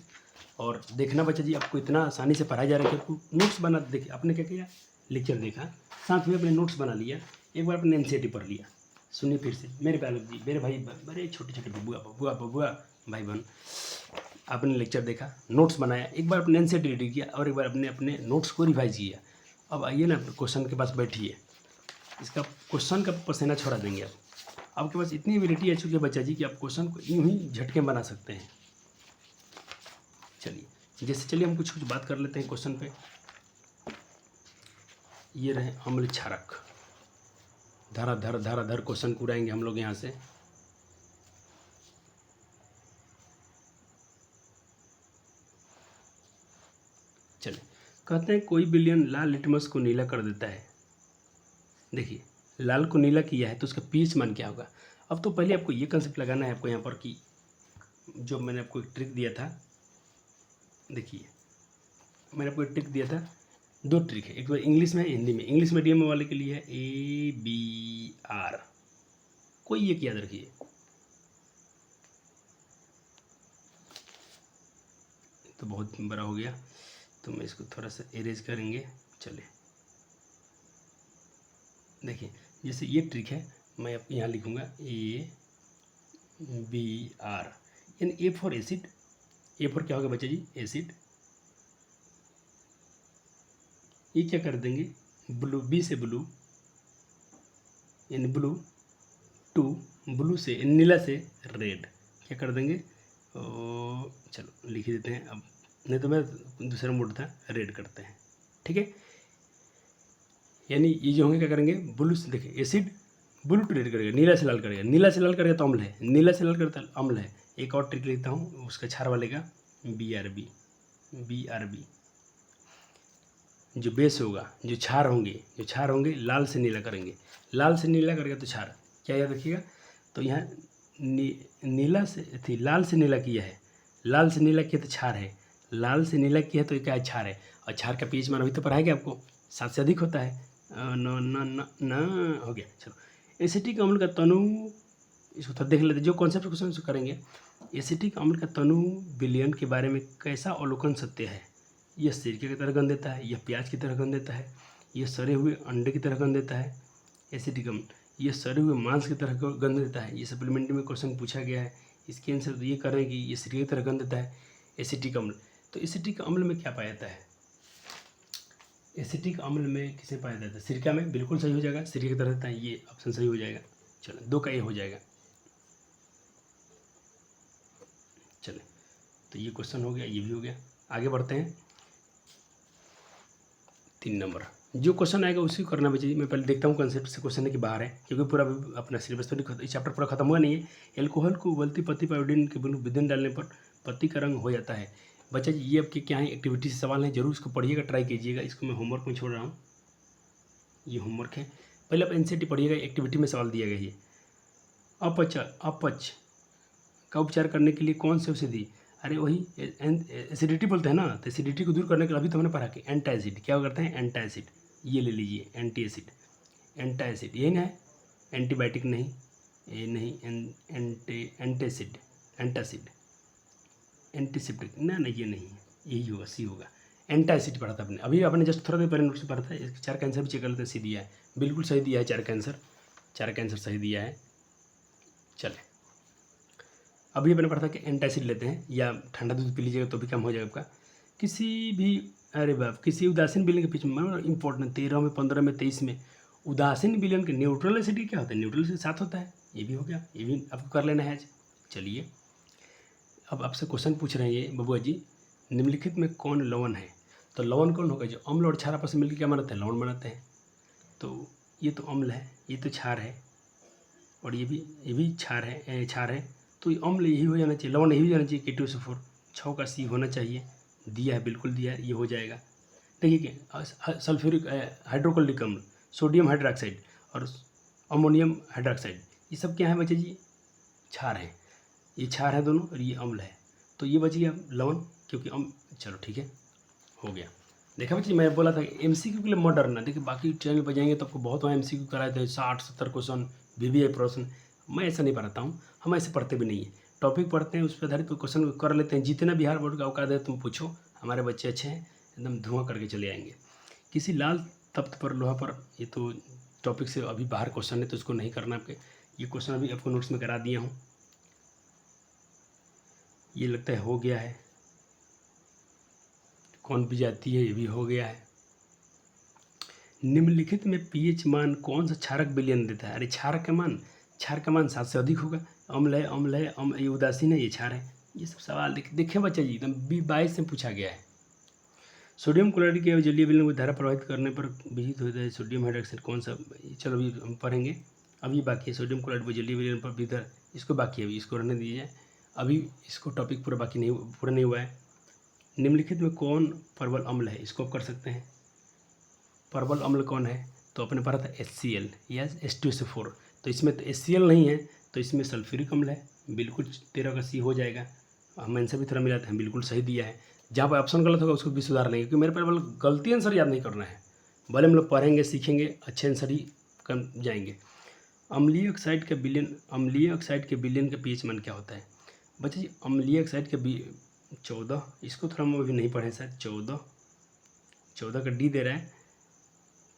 और देखना बच्चा जी, आपको इतना आसानी से पढ़ाया जा रहा है कि आपको नोट्स बना, देखिए आपने क्या किया, लेक्चर देखा, साथ में अपने नोट्स बना लिया, एक बार अपने NCERT पढ़ लिया। सुनिए फिर से मेरे बालक जी, मेरे भाई, बड़े छोटे छोटे बबुआ भाई बहन, आपने लेक्चर देखा, नोट्स बनाया, एक बार अपने NCERT रेडी किया और एक बार अपने नोट्स को रिवाइज किया। अब आइए ना क्वेश्चन के पास बैठिए, इसका क्वेश्चन का पसीना छोड़ा देंगे आप। आपके पास इतनी एबिलिटी आ चुकी है बच्चा जी कि आप क्वेश्चन को यूँ ही झटके बना सकते हैं। चलिए हम कुछ बात कर लेते हैं क्वेश्चन पे। ये रहे अम्ल क्षारक, धर क्वेश्चन को उड़ाएंगे हम लोग यहाँ से। चलिए, कहते हैं कोई विलयन लाल लिटमस को नीला कर देता है। देखिए लाल को नीला किया है तो उसका पीएच मान क्या होगा? अब तो पहले आपको ये कंसेप्ट लगाना है आपको यहाँ पर कि जो मैंने आपको एक ट्रिक दिया था, देखिए मैंने आपको एक ट्रिक दिया था, 2 ट्रिक है, एक बार इंग्लिश में हिंदी में। इंग्लिश मीडियम वाले के लिए है ABR, कोई एक याद रखिए। तो बहुत बड़ा हो गया, तो मैं इसको थोड़ा सा इरेज करेंगे। चलिए देखिए, जैसे ये ट्रिक है, मैं यहाँ लिखूँगा ABR, यानी A for acid. A for क्या होगा बच्चा जी? एसिड। ये क्या कर देंगे? ब्लू, B से ब्लू, यानी ब्लू। 2 ब्लू से नीला से रेड, क्या कर देंगे? चलो लिख ही देते हैं, अब नहीं तो मैं दूसरा मोड था, रेड करते हैं, ठीक है। यानी ये जो होंगे क्या करेंगे, ब्लू से, देखिए एसिड ब्लू टू रेड करेगा, नीला से लाल करेगा, नीला से लाल करेगा तो अम्ल है, नीला से लाल करता अम्ल है। एक और ट्रिक लिखता हूँ उसका क्षार वाले का, BRB, जो बेस होगा, जो क्षार होंगे लाल से नीला करेंगे, लाल से नीला करेगा तो क्षार, क्या याद रखिएगा। तो यहाँ नीला से थी, लाल से नीला किया है, लाल से नीला किया तो क्षार है, लाल से नीला किया तो क्या है? क्षार है। और क्षार का पीएच मान अभी तो पढ़ाएंगे आपको, 7 से अधिक होता है। न हो गया। चलो, एसिटिक अम्ल का तनु, इसको थोड़ा देख लेते, जो कॉन्सेप्ट क्वेश्चन से करेंगे। एसिटिक अम्ल का तनु विलयन के बारे में कैसा अवलोकन सत्य है? यह सिरके की तरह गंध देता है, यह प्याज की तरह गंध देता है, यह सड़े हुए अंडे की तरह गंध देता है। एसिटिक अम्ल ये सड़े हुए मांस की तरह गंध देता है। ये सप्लीमेंट्री में क्वेश्चन पूछा गया है, इसके आंसर तो ये करें कि ये सिरके की तरह गंध देता है एसिटिक अम्ल। तो एसिटिक अम्ल में क्या पाया जाता है? एसिटिक अम्ल में किसे पाया जाता है? सिरका में, बिल्कुल सही हो जाएगा, सिरके की तरह रहता है, ये ऑप्शन सही हो जाएगा। चलो 2 का ये हो जाएगा। चले, तो ये क्वेश्चन हो गया, ये भी हो गया। आगे बढ़ते हैं, 3 नंबर जो क्वेश्चन आएगा उसी को करना बच्चे। मैं पहले देखता हूँ कंसेप्ट से क्वेश्चन है कि बाहर है, क्योंकि पूरा अपना सिलेबस तो चैप्टर पूरा खत्म हुआ नहीं है। एल्कोहल को उबलती पत्ती पर आयोडीन के विदन डालने पर पत्ती का रंग हो जाता है। बच्चा जी ये आपके क्या है, एक्टिविटी से सवाल है, जरूर इसको पढ़िएगा, ट्राई कीजिएगा। इसको मैं होमवर्क में छोड़ रहा हूँ। ये होमवर्क है। पहले आप एनसीईआरटी पढ़िएगा, एक्टिविटी में सवाल दिया गया ये। अपच का उपचार करने के लिए कौन से औषधि, अरे वही एसिडिटी बोलते हैं ना, तो एसिडिटी को दूर करने के लिए अभी तो हमने पढ़ा कि एंटासिड क्या करते हैं, एंटासिड, ये ले लीजिए एंटी एसिड, एंटासिड यही ना है, एंटीबायोटिक नहीं, ये नहीं, एंटासिड, एंटासिड, एंटीसेप्टिक ना, नहीं ये नहीं है, यही होगा, सी होगा। एंटासिड पढ़ा था आपने, अभी आपने जस्ट थोड़ा देर पहले नोट से पढ़ा था। इसके 4 का आंसर भी चेक कर लेते हैं, सी दिया है, बिल्कुल सही दिया है, 4 का आंसर सही दिया है। चले अभी अपने पढ़ा था कि एंटासिड लेते हैं, या ठंडा दूध पी लीजिएगा तो भी कम हो जाएगा आपका। किसी भी, अरे बाप, किसी उदासीन विलयन के पीछे मतलब इंपॉर्टेंट 13 में, 15 में, 23 में उदासीन विलयन के न्यूट्रल एसिड क्या होता है, न्यूट्रल एसिड साथ होता है, ये भी हो गया, ये भी आपको कर लेना है आज। चलिए अब आपसे क्वेश्चन पूछ रहे हैं ये बबुआ जी, निम्नलिखित में कौन लवण है, तो लवण कौन होगा, जो अम्ल और क्षार आपस में मिलकर क्या बनाते हैं, लवण बनाते हैं। तो ये तो अम्ल है, ये तो क्षार है, और ये भी क्षार है, तो ये अम्ल यही हो जाना चाहिए, लवण यही हो जाना चाहिए, K2SO4, 6 का सी होना चाहिए, दिया है, बिल्कुल दिया है, ये हो जाएगा। देखिए क्या, सल्फ्यूरिक हाइड्रोक्लोरिक अम्ल, सोडियम हाइड्रोक्साइड और अमोनियम हाइड्रोक्साइड, ये सब क्या है बच्चे जी, क्षार है, ये क्षार है दोनों, और ये अम्ल है, तो ये बच गया लवण, क्योंकि चलो ठीक है, हो गया। देखा बच्चे, मैं बोला था एमसीक्यू के लिए मत डरना, देखिए बाकी चैनल पर जाएंगे तो आपको बहुत वहाँ एमसीक्यू कराए थे, 60-70 क्वेश्चन, VVI प्रश्न, मैं ऐसा नहीं पढ़ाता हूँ, हम ऐसे पढ़ते भी नहीं है, टॉपिक पढ़ते हैं, उस पर आधारित क्वेश्चन कर लेते हैं, जितना बिहार बोर्ड का औकात है तुम पूछो, हमारे बच्चे अच्छे हैं, एकदम धुआं करके चले आएंगे। किसी लाल तख्त पर लोहा पर, ये तो टॉपिक से अभी बाहर क्वेश्चन है तो उसको नहीं करना आपके, ये क्वेश्चन अभी आपको नोट्स में करा दिया हूँ, ये लगता है हो गया है, कौन भी जाती है, ये भी हो गया है। निम्नलिखित में पीएच मान कौन सा क्षारक विलयन देता है, अरे क्षार का मान 7 से अधिक होगा, अम्ल है, ये उदासीन है, ये क्षार है, ये सब सवाल देखे बच्चा जी, एकदम 22 से पूछा गया है। सोडियम क्लोराइड के जलीय विलयन को धारा प्रभावित करने पर विजित होता है सोडियम हाइड्रोक्साइड कौन सा, चलो अभी हम पढ़ेंगे, अभी बाकी है सोडियम क्लोराइड व जलीय विलयन पर विधर, इसको बाकी है, अभी इसको रहने दीजिए, अभी इसको टॉपिक पूरा नहीं हुआ है। निम्नलिखित में कौन प्रबल अम्ल है, इसको आप कर सकते हैं, प्रबल अम्ल कौन है, तो अपने पढ़ा था HCl या H2SO4, तो इसमें तो HCl नहीं है, तो इसमें सल्फ्यूरिक अम्ल है, बिल्कुल 13 का सी हो जाएगा। हम आंसर भी थोड़ा मिलाते हैं, बिल्कुल सही दिया है, जहाँ पर ऑप्शन गलत होगा उसको भी सुधार लेंगे, क्योंकि मेरे पर गलती आंसर याद नहीं करना है, भले हम लोग पढ़ेंगे सीखेंगे अच्छे आंसर ही कर जाएंगे। अम्लीय ऑक्साइड के विलयन का पीएच मान क्या होता है बच्चे जी, अम्लीय ऑक्साइड के 14, इसको थोड़ा हम अभी नहीं पढ़े शायद, 14 का डी दे रहा है,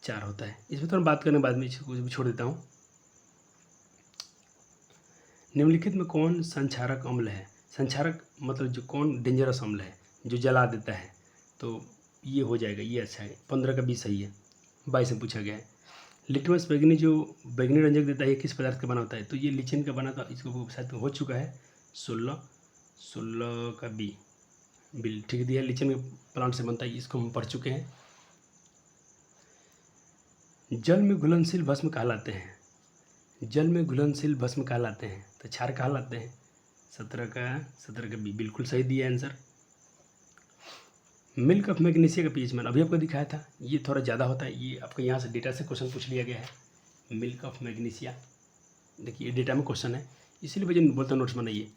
4 होता है, इसमें थोड़ा बात करने बाद में इसको भी छोड़ देता हूँ। निम्नलिखित में कौन संक्षारक अम्ल है, संक्षारक मतलब जो कौन डेंजरस अम्ल है, जो जला देता है, तो ये हो जाएगा, ये अच्छा है, 15 का 20 सही है, 22 से पूछा गया है। लिटमस बैगनी जो बैगनी रंजक देता है किस पदार्थ का बना होता है, तो ये लिचिन का बना था, इसको शायद हो चुका है, 16 का बी बिल ठीक दिया, लिचिन प्लांट से बनता है, इसको हम पढ़ चुके हैं। जल में घुलनशील भस्म कहलाते हैं, तो क्षार कहलाते हैं, 17 का बी बिल्कुल सही दिया आंसर। मिल्क ऑफ मैग्नीशिया का पीएच मान अभी आपको दिखाया था, ये थोड़ा ज़्यादा होता है, ये आपको यहाँ से डेटा से क्वेश्चन पूछ लिया गया है, मिल्क ऑफ मैग्नीशिया, देखिए ये डेटा में क्वेश्चन है, इसीलिए वजह बोलता नोट्स बनाइए।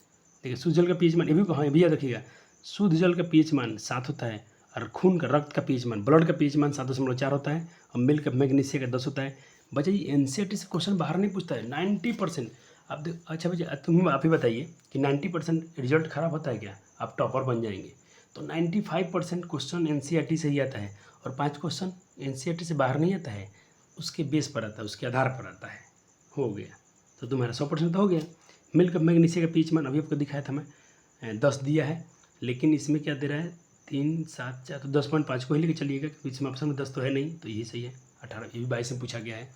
देखिए शुद्ध जल का पीएच मान, ये भी हाँ भी याद रखिएगा, शुद्ध जल का पीएच मान 7 होता है, और खून का रक्त का पीएच मान, ब्लड का पीएच मान 7.4 होता है, और मिल्क ऑफ मैग्नीशिया का 10 होता है। बच्चा ये NCERT से क्वेश्चन बाहर नहीं पूछता है, 90%। आप अच्छा बच्चा तुम आप ही बताइए कि 90% रिजल्ट खराब होता है क्या, आप टॉपर बन जाएंगे, तो 95% क्वेश्चन NCERT से ही आता है, और 5 क्वेश्चन NCERT से बाहर नहीं आता है, उसके बेस पर आता है, उसके आधार पर आता है, हो गया, तो तुम्हारा 100% तो हो गया। मिल्क ऑफ मैग्नीशिया का पीएच मान अभी आपको दिखाया था मैं, 10 दिया है, लेकिन इसमें क्या दे रहा है, 3, 7, 4, तो 10.5 को ही लेके चलिएगा, क्योंकि इसमें ऑप्शन में 10 तो है नहीं, तो यही सही है। 18, ये भी 22 में पूछा गया है।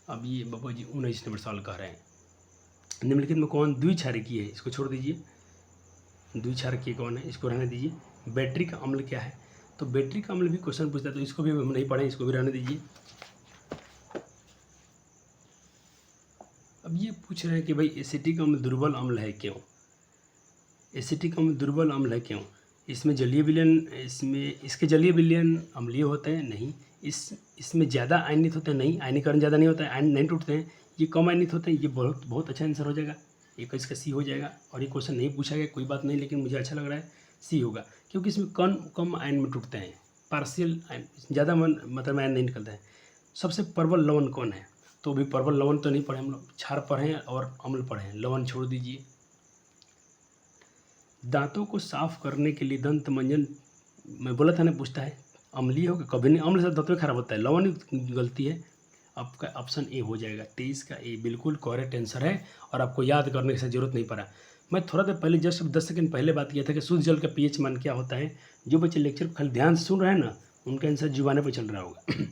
अब ये बाबा जी 19 नंबर सवाल कह रहे हैं, निम्नलिखित में कौन द्विक्षारकीय है, इसको छोड़ दीजिए, द्विक्षारकीय कौन है, इसको रहने दीजिए। बैटरी का अम्ल क्या है, तो बैटरी का अम्ल भी क्वेश्चन पूछता है, तो इसको भी हम नहीं पढ़ें, इसको भी रहने दीजिए। अब ये पूछ रहे हैं कि भाई एसिटिक अम्ल दुर्बल अम्ल है क्यों, एसिटिक अम्ल दुर्बल अम्ल है क्यों, इसमें जलीय विलयन, इसके जलीय विलयन अम्लीय होते हैं नहीं, इसमें ज़्यादा आयनित होते हैं, नहीं आयनीकरण ज़्यादा नहीं होता है, आयन नहीं टूटते हैं, ये कम आयनित होते हैं। ये बहुत बहुत अच्छा आंसर हो जाएगा, ये इसका सी हो जाएगा। और ये क्वेश्चन नहीं पूछा गया कोई बात नहीं, लेकिन मुझे अच्छा लग रहा है सी होगा, क्योंकि इसमें कम कम आयन में टूटते हैं, पार्शियल आयन ज़्यादा मतलब आयन नहीं निकलता है। सबसे प्रबल लवण कौन है? तो अभी प्रबल लवण तो नहीं पढ़े हम लोग, क्षार पढ़े और अम्ल पढ़े, लवण छोड़ दीजिए। दांतों को साफ करने के लिए दंत मंजन, मैं बोला था ना पूछता है, अम्लीय होगा कभी नहीं, अम्ल से दांत में खराब होता है, लवण गलती है। आपका ऑप्शन ए हो जाएगा, 23 का ए बिल्कुल करेक्ट आंसर है। और आपको याद करने की ज़रूरत नहीं पड़ा। मैं थोड़ा देर पहले जस्ट 10 सेकंड पहले बात किया था कि शुद्ध जल का पीएच मान क्या होता है। जो बच्चे लेक्चर को खाली ध्यान से सुन रहे हैं ना, उनका आंसर जुबाने पर चल रहा होगा।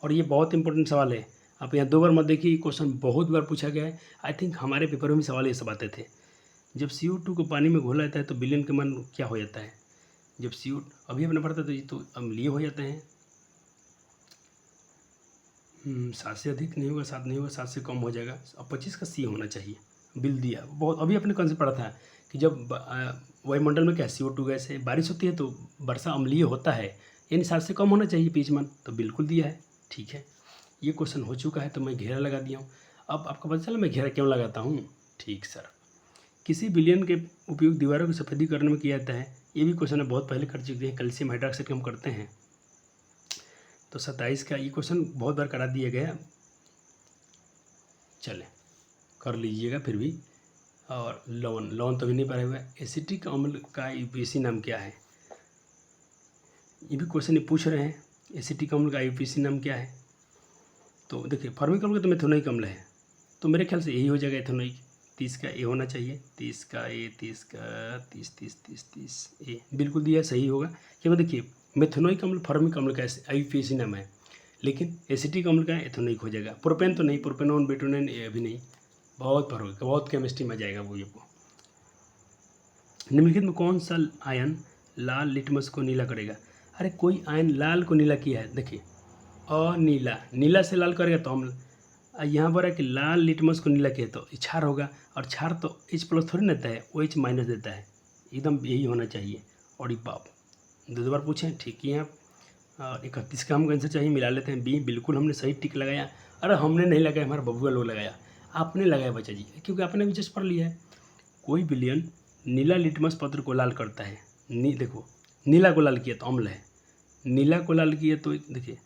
और ये बहुत इंपॉर्टेंट सवाल है, आप यहाँ 2 बार मत देखिए, क्वेश्चन बहुत बार पूछा गया है। आई थिंक हमारे पेपर में भी सवाल ये सब आते थे। जब CO2 को पानी में घोला जाता है तो विलयन का मान क्या हो जाता है? जब CO अभी अपने पढ़ता तो ये तो अम्लीय हो जाते हैं। 7 से अधिक नहीं होगा, 7 नहीं होगा, 7 से कम हो जाएगा। अब 25 का सी होना चाहिए। बिल दिया बहुत, अभी अपने कौन से पढ़ा था कि जब वायुमंडल में क्या CO2 गैस है, बारिश होती है तो वर्षा अम्लीय होता है, यानी 7 से कम होना चाहिए पीएच मान, तो बिल्कुल दिया है। ठीक है, ये क्वेश्चन हो चुका है तो मैं घेरा लगा दिया हूँ। अब आपको पता चला मैं घेरा क्यों लगाता हूँ? ठीक सर, किसी विलयन के उपयोग दीवारों की सफेदी करने में किया जाता है। ये भी क्वेश्चन है, बहुत पहले कर चुके हैं, कैल्शियम हाइड्रोक्साइड हम करते हैं। तो 27 का ये क्वेश्चन बहुत बार करा दिया गया, चले कर लीजिएगा फिर भी। और लवण तो भी नहीं पढ़े हुए। एसिटिक अम्ल का यूपीएससी नाम क्या है? ये भी क्वेश्चन पूछ रहे हैं, एसिटिक अम्ल का यूपीएससी नाम क्या है? तो देखिए फॉर्मिक अम्ल तो मेथोनिक अम्ल है, तो मेरे ख्याल से यही हो जाएगा एथेनोइक। 30 का ए होना चाहिए, 30 का ए, 30 का 30 ए बिल्कुल दिया, सही होगा। क्योंकि देखिए मेथेनोइक अम्ल फॉर्मिक अम्ल का यूपीएससी नाम है, लेकिन एसिटिक अम्ल का एथेनोइक हो जाएगा। प्रोपेन तो नहीं, प्रोपेनॉन बेटोनेन ये अभी नहीं, बहुत फर्क, बहुत केमिस्ट्री में जाएगा वो। ये को निम्नलिखित में कौन सा आयन लाल लिटमस को नीला करेगा? अरे कोई आयन लाल को नीला किया है, देखिए नीला, नीला से लाल करेगा तो अम्ल। यहाँ पर है कि लाल लिटमस को नीला किया तो क्षार होगा, और क्षार तो H+ थोड़ी देता है, वो H- देता है, एकदम यही होना चाहिए। और ये बाप 2 बार पूछें, ठीक ही हैं आप। और 31 का हमको आंसर चाहिए, मिला लेते हैं बी, बिल्कुल हमने सही टिक लगाया। अरे हमने नहीं लगाया, हमारा बबुआ लोग लगाया, आपने लगाया बच्चा जी, क्योंकि आपने भी जस्ट पढ़ लिया है। कोई विलयन नीला लिटमस पत्र को लाल करता है। देखो नीला को लाल किया तो अम्ल है, नीला को लाल किया तो देखिए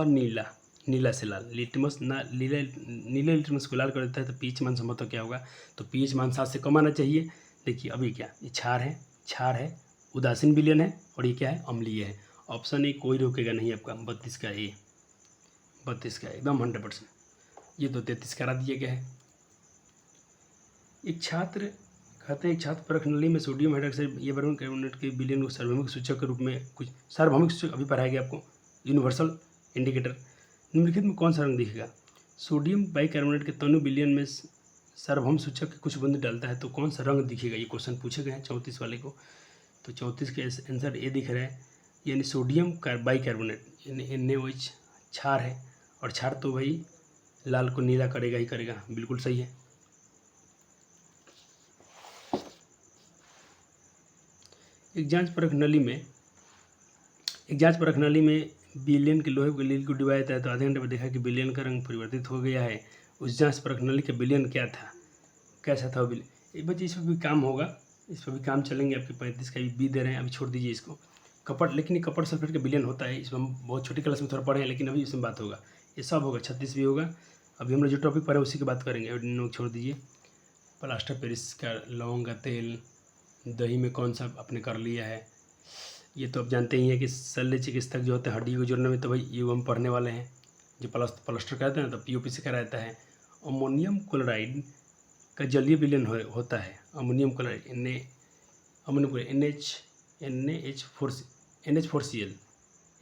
नीला, नीला से लाल, लिटमस ना नीले लिटमस को लाल कर देता है, तो पीएच मान संभवतः क्या होगा? तो पीएच मान 7 से कम आना चाहिए। देखिए अभी क्या, ये क्षार है, उदासीन विलयन है, और ये क्या है? अम्लीय है। ऑप्शन ए कोई रोकेगा नहीं आपका, 32 का ए, 32 का एकदम 100%। ये तो 33 करा दिया गया है। एक छात्र कहते हैं, एक छात्र परख नली में सोडियम हाइड्रोक्साइड या बाइकार्बोनेट कार्बोनेट के विलयन को सार्वभौमिक सूचक के रूप में, कुछ सार्वभौमिक सूचक अभी पढ़ाया गया आपको, यूनिवर्सल इंडिकेटर। निम्नलिखित में कौन सा रंग दिखेगा? सोडियम बाइकार्बोनेट के तनु विलयन में सार्वभौम सूचक के कुछ बूंद डालता है तो कौन सा रंग दिखेगा? ये क्वेश्चन पूछे गए हैं 34 वाले को। तो 34 के आंसर ए दिख रहा है, यानी सोडियम बाइकार्बोनेट, यानी NaOH क्षार है, और क्षार तो भाई लाल को नीला करेगा ही करेगा, बिल्कुल सही है। एक जांच परख नली में विलयन के लोहे को लील को डुबाया जाता है, तो आधे घंटे में देखा कि विलयन का रंग परिवर्तित हो गया है। उस जांच परख नली का विलयन क्या था, कैसा था वो विलयन? एक बच्चे इस पर भी काम होगा, इस पर भी काम चलेंगे आपके। 35 का भी दे रहे हैं, अभी छोड़ दीजिए इसको। कपड़, लेकिन ये कपड़ सल्फेट का विलयन होता है, इसमें हम बहुत छोटी क्लास में थोड़ा पढ़े हैं, लेकिन अभी इसमें बात होगा। ये सब होगा, 36 भी होगा। अभी हम लोग जो टॉपिक पढ़े उसी की बात करेंगे, छोड़ दीजिए। प्लास्टर पेरिस का लौंग का तेल, दही में कौन सा आपने कर लिया है, ये तो आप जानते ही हैं कि शल्य चिकित्सक जो होते हैं हड्डी को जोड़ने में, तो भाई ये हम पढ़ने वाले हैं। जो प्लास्टर कराते हैं तो POP से कराता है। अमोनियम क्लोराइड का जलीय विलयन होता है। Ammonium chloride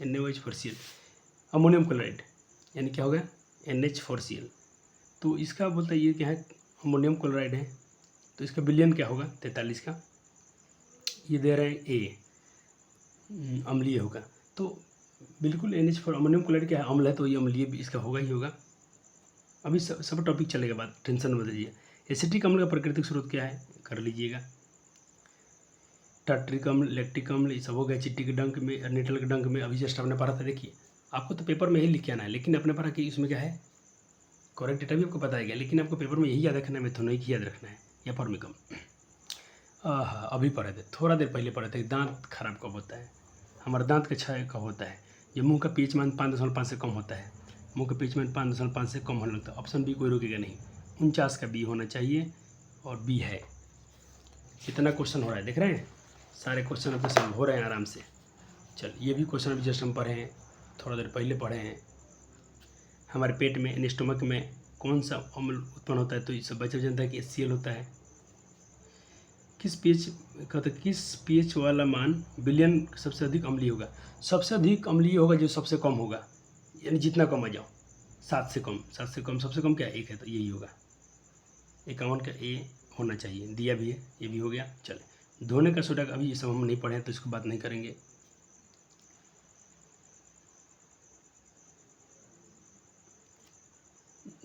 NaH4Cl, ammonium chloride यानी क्या होगा? NH4Cl। तो इसका बोलता है ये क्या है? अमोनियम क्लोराइड है, तो इसका विलयन क्या होगा? 43 का। ये दे रहे हैं ए, अम्लीय होगा। तो बिल्कुल NH4 अमोनियम क्लोराइड क्या है? अम्ल है, तो ये अम्लीय भी इसका होगा ही होगा। अभी सब टॉपिक चलेगा, बात टेंशन मत लीजिए। एसिटिक अम्ल का प्राकृतिक स्रोत क्या है? कर लीजिएगा। टार्ट्रिक अम्ल, लैक्टिक अम्ल, ये सब हो गया। चिट्टी के डंक में, निटल के डंक में अभी जस्ट आपने पढ़ा था, देखिए आपको तो पेपर में यही लिख के आना है, लेकिन अपने पढ़ा कि इसमें क्या है, करेक्ट डेटा भी आपको बताया गया, लेकिन आपको पेपर में यही याद रखना है, मेथोनिक ही याद रखना है या फॉर्मिकम। हाँ, अभी पढ़े थे, थोड़ा देर पहले पढ़े थे, दांत खराब कब होता है, हमारा दांत का क्षय कब होता है, ये मुंह का पीएच मान 5.5 से कम होता है, मुंह का पीएच मान 5.5 से कम होने लगता है। ऑप्शन बी कोई रुकेगा नहीं, 49 का बी होना चाहिए और बी है। कितना क्वेश्चन हो रहा है देख रहे हैं, सारे क्वेश्चन अपने सॉल्व हो रहे हैं आराम से। चल ये भी क्वेश्चन अभी जस्ट हम पढ़े हैं, थोड़ा देर पहले पढ़े हैं। हमारे पेट में यानी स्टमक में कौन सा अम्ल उत्पन्न होता है, तो इससे बचा जानता है कि HCl होता है। किस पीएच वाला मान बिलियन सबसे अधिक अम्लीय होगा, सबसे अधिक अम्लीय होगा जो सबसे कम होगा, यानी जितना कम आ जाओ, 7 से कम, सबसे कम क्या 1 है, तो यही होगा 51 का ए होना चाहिए, दिया भी है, ये भी हो गया। चले धोने का सोडा, अभी ये सब हम नहीं पढ़े हैं तो इसको बात नहीं करेंगे।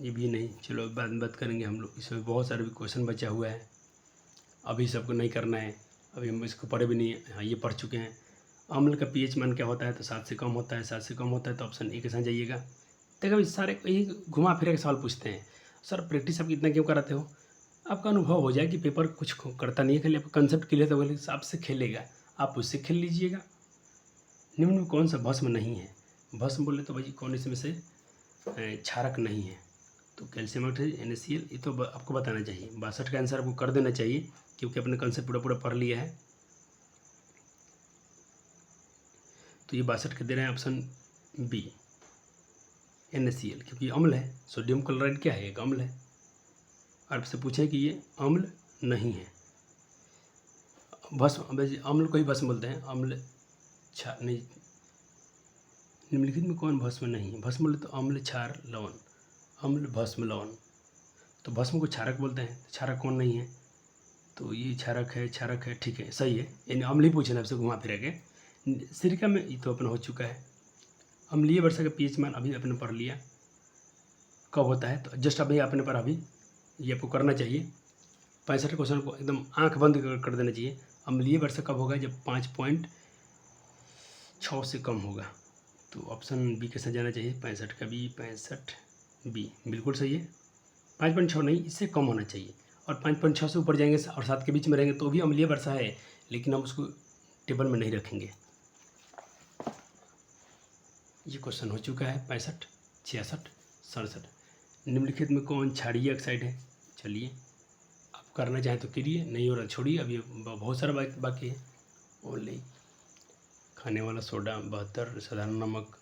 ये भी नहीं, चलो बात करेंगे हम लोग, इसमें बहुत सारे भी क्वेश्चन बचा हुआ है, अभी सबको नहीं करना है, अभी हम इसको पढ़े भी नहीं है। हाँ ये पढ़ चुके हैं। अम्ल का पीएच मान क्या होता है, तो 7 से कम होता है, 7 से कम होता है तो ऑप्शन ए के साथ जाइएगा। देखो इस सारे यही घुमा फिरा के सवाल पूछते हैं, सर प्रैक्टिस आप इतना क्यों कराते हो, आपका अनुभव हो जाए कि पेपर कुछ करता नहीं है, खाली आपका कंसेप्ट क्लियर तो बोले आपसे खेलेगा, आप उससे खेल लीजिएगा। निम्न में कौन सा भस्म नहीं है, भस्म बोले तो भाई कौन इसमें से क्षारक नहीं है, तो कैल्शियम ऑक्साइड NaCl, ये तो आपको बताना चाहिए। 62 का आंसर आपको कर देना चाहिए क्योंकि अपने कंसेप्ट पूरा पढ़ लिया है। तो ये 62 के दे रहे हैं ऑप्शन बी NaCl, क्योंकि अम्ल है, सोडियम क्लोराइड क्या है, एक अम्ल है। आपसे पूछे कि ये अम्ल नहीं है, भस्म, अम्ल को ही भस्म बोलते हैं, अम्ल नहीं। निम्नलिखित में कौन भस्म नहीं है, भस्म बोले तो अम्ल, क्षार, लवण, अम्ल, भस्म, लवण, तो भस्म को क्षारक बोलते हैं, क्षारक कौन नहीं है, तो ये क्षारक है, ठीक है, सही है, यानी अम्ल ही पूछे ना आपसे घुमा फिरा के। सिरका में ये तो अपना हो चुका है। अम्लीय वर्षा का पीएच मान अभी अपने पढ़ लिया, कब होता है, तो जस्ट अभी अपने पर अभी ये आपको करना चाहिए। 65 क्वेश्चन को एकदम आंख बंद कर देना चाहिए। अम्लीय वर्षा कब होगा, जब 5.6 से कम होगा, तो ऑप्शन बी के साथ जाना चाहिए। 65 का बी, 65 बी बिल्कुल सही है। 5.6 नहीं, इससे कम होना चाहिए, और 5.6 से ऊपर जाएंगे और 7 के बीच में रहेंगे तो भी अम्लीय वर्षा है, लेकिन हम उसको टेबल में नहीं रखेंगे। ये क्वेश्चन हो चुका है। 65, 66, 67। निम्नलिखित में कौन क्षारीय ऑक्साइड है, चलिए आप करना चाहें तो करिए, नहीं हो रहा छोड़िए, अभी बहुत सारा बाकी है। ओनली खाने वाला सोडा 72, साधारण नमक।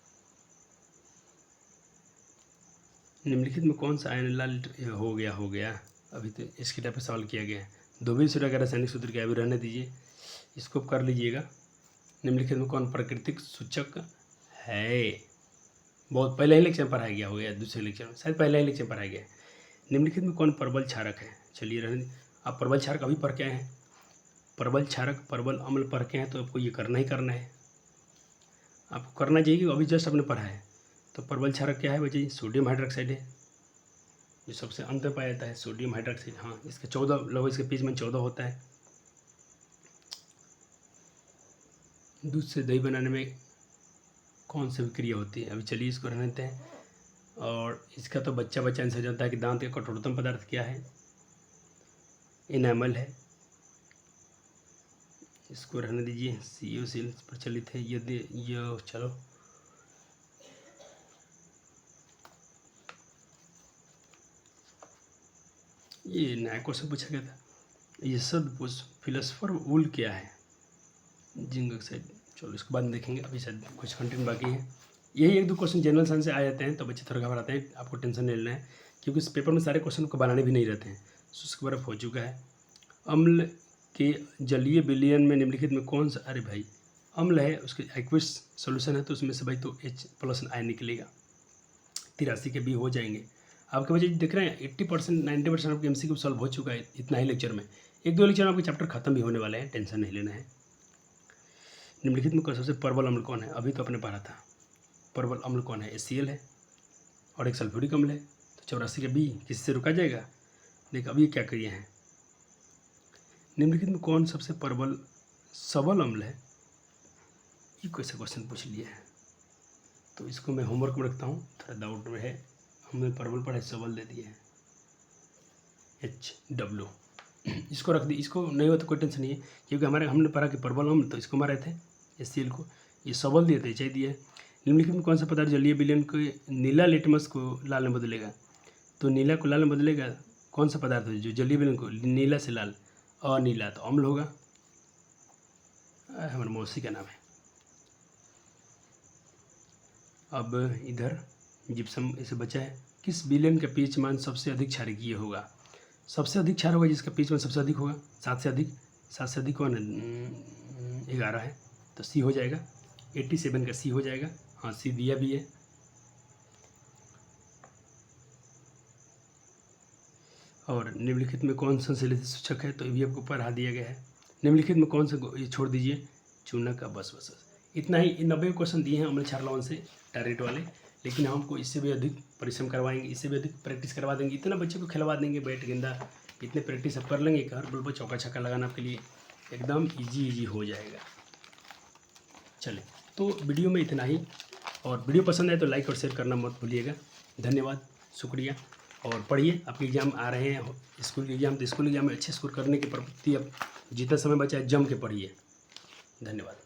निम्नलिखित में कौन सा आयन लाल हो गया, अभी तो इसके टाइप पर सवाल किया गया है। द्रव्यमान सोडा का रासायनिक सूत्र क्या अभी रहने दीजिए, इसको कर लीजिएगा। निम्नलिखित में कौन प्राकृतिक सूचक है, बहुत पहले ही लेक्चर पढ़ाया गया हो गया, दूसरे लेक्चर में शायद पहले ही लेक्चर पढ़ाया गया है। निम्नलिखित में कौन प्रबल क्षारक है, चलिए रहने, आप प्रबल क्षारक अभी पढ़ के आए हैं, प्रबल क्षारक, प्रबल अम्ल पढ़ के हैं, तो आपको ये करना ही करना है, आपको करना चाहिए कि अभी जस्ट आपने पढ़ा है। तो प्रबल क्षारक क्या है बच्चे, सोडियम हाइड्रोक्साइड है, जो सबसे अंत में पाया जाता है, सोडियम हाइड्रोक्साइड। हाँ इसके 14 लगभग, इसके पीच में 14 होता है। दूध से दही बनाने में कौन सी क्रिया होती है, अभी चलिए इसको रहने देते हैं। और इसका तो बच्चा आंसर जानता है कि दांत का कठोरतम पदार्थ क्या है, इनेमल है, इसको रहने दीजिए। CO प्रचलित है, ये चलो ये नया क्वेश्चन पूछा गया था, ये सदपुरुष फिलोसफर वूल क्या है, जिंक ऑक्साइड। चलो इसके बाद में देखेंगे, अभी शायद कुछ कंटेंट बाकी है। यही 1-2 क्वेश्चन जनरल साइंस से आ जाते हैं तो बच्चे थोड़ा घबराते हैं, आपको टेंशन नहीं लेना है, क्योंकि इस पेपर में सारे क्वेश्चन को बनाने भी नहीं रहते हैं। शुष्क बर्फ हो चुका है। अम्ल के जलीय विलयन में निम्नलिखित में कौन सा, अरे भाई अम्ल है, उसके एक्विस सोल्यूशन है, तो उसमें से भाई तो H+ आयन निकलेगा। 83 के भी हो जाएंगे आपके बच्चे देख रहे हैं। 80%, 90% आपके MCQ सॉल्व हो चुका है इतना ही लेक्चर में, 1-2 लेक्चर में आपके चैप्टर खत्म भी होने वाले हैं, टेंशन नहीं लेना है। निम्नलिखित में सबसे प्रबल अम्ल कौन है, अभी तो अपने पढ़ा था, प्रबल अम्ल कौन है, HCl है और एक सल्फ्यूरिक अम्ल है। तो 84 के बी किससे रुका जाएगा, देख अब ये क्या किए हैं। निम्नलिखित में कौन सबसे प्रबल सबल अम्ल है, ये कैसे क्वेश्चन पूछ लिया है, तो इसको मैं होमवर्क में रखता हूँ, थोड़ा डाउट में है। हमने परवल पढ़ा, सबल दे दिए हैं HW, इसको रख दी। इसको नहीं हो तो कोई टेंशन नहीं है, क्योंकि हमने पढ़ा कि परवल हम तो इसको मारे थे HCl को, ये सबल दिए थे, चाहिए दिए। निम्नलिखित में कौन सा पदार्थ जलीय विलयन को नीला लिटमस को लाल में बदलेगा? तो नीला को लाल में बदलेगा कौन सा पदार्थ है जो जलीय विलयन को नीला से लाल? अनीला, तो अम्ल होगा। हमारे मौसी का नाम है। अब इधर जिप्सम इसे बचा है। किस विलयन का पीएच मान सबसे अधिक क्षारकीय होगा? सबसे अधिक क्षार होगा जिसका पीएच मान सबसे अधिक होगा, 7 से अधिक। 7 से अधिक कौन है? 11 है, तो सी हो जाएगा। 87 का सी हो जाएगा। हाँ, सी दिया भी है। और निम्नलिखित में कौन संश्लेषित सूचक है? तो ये भी आपको पढ़ा दिया गया है। निम्नलिखित में कौन सा, ये छोड़ दीजिए, चूना का, बस इतना ही। 90 क्वेश्चन दिए हैं हमने छारलावन से, डायरेक्ट वाले, लेकिन हमको इससे भी अधिक परिश्रम करवाएंगे, इससे भी अधिक प्रैक्टिस करवा देंगे। इतना बच्चे को खिलवा देंगे बैट गेंदा, इतने प्रैक्टिस आप कर लेंगे कि हर बॉल पर चौका छक्का लगाना आपके लिए एकदम ईजी हो जाएगा। चलिए, तो वीडियो में इतना ही, और वीडियो पसंद आए तो लाइक और शेयर करना मत भूलिएगा। धन्यवाद, शुक्रिया। और पढ़िए, आपके एग्ज़ाम आ रहे हैं, स्कूल के एग्ज़ाम, तो स्कूल एग्ज़ाम में अच्छे स्कोर करने की प्रवृत्ति, अब जितना समय बचा है जम के पढ़िए। धन्यवाद।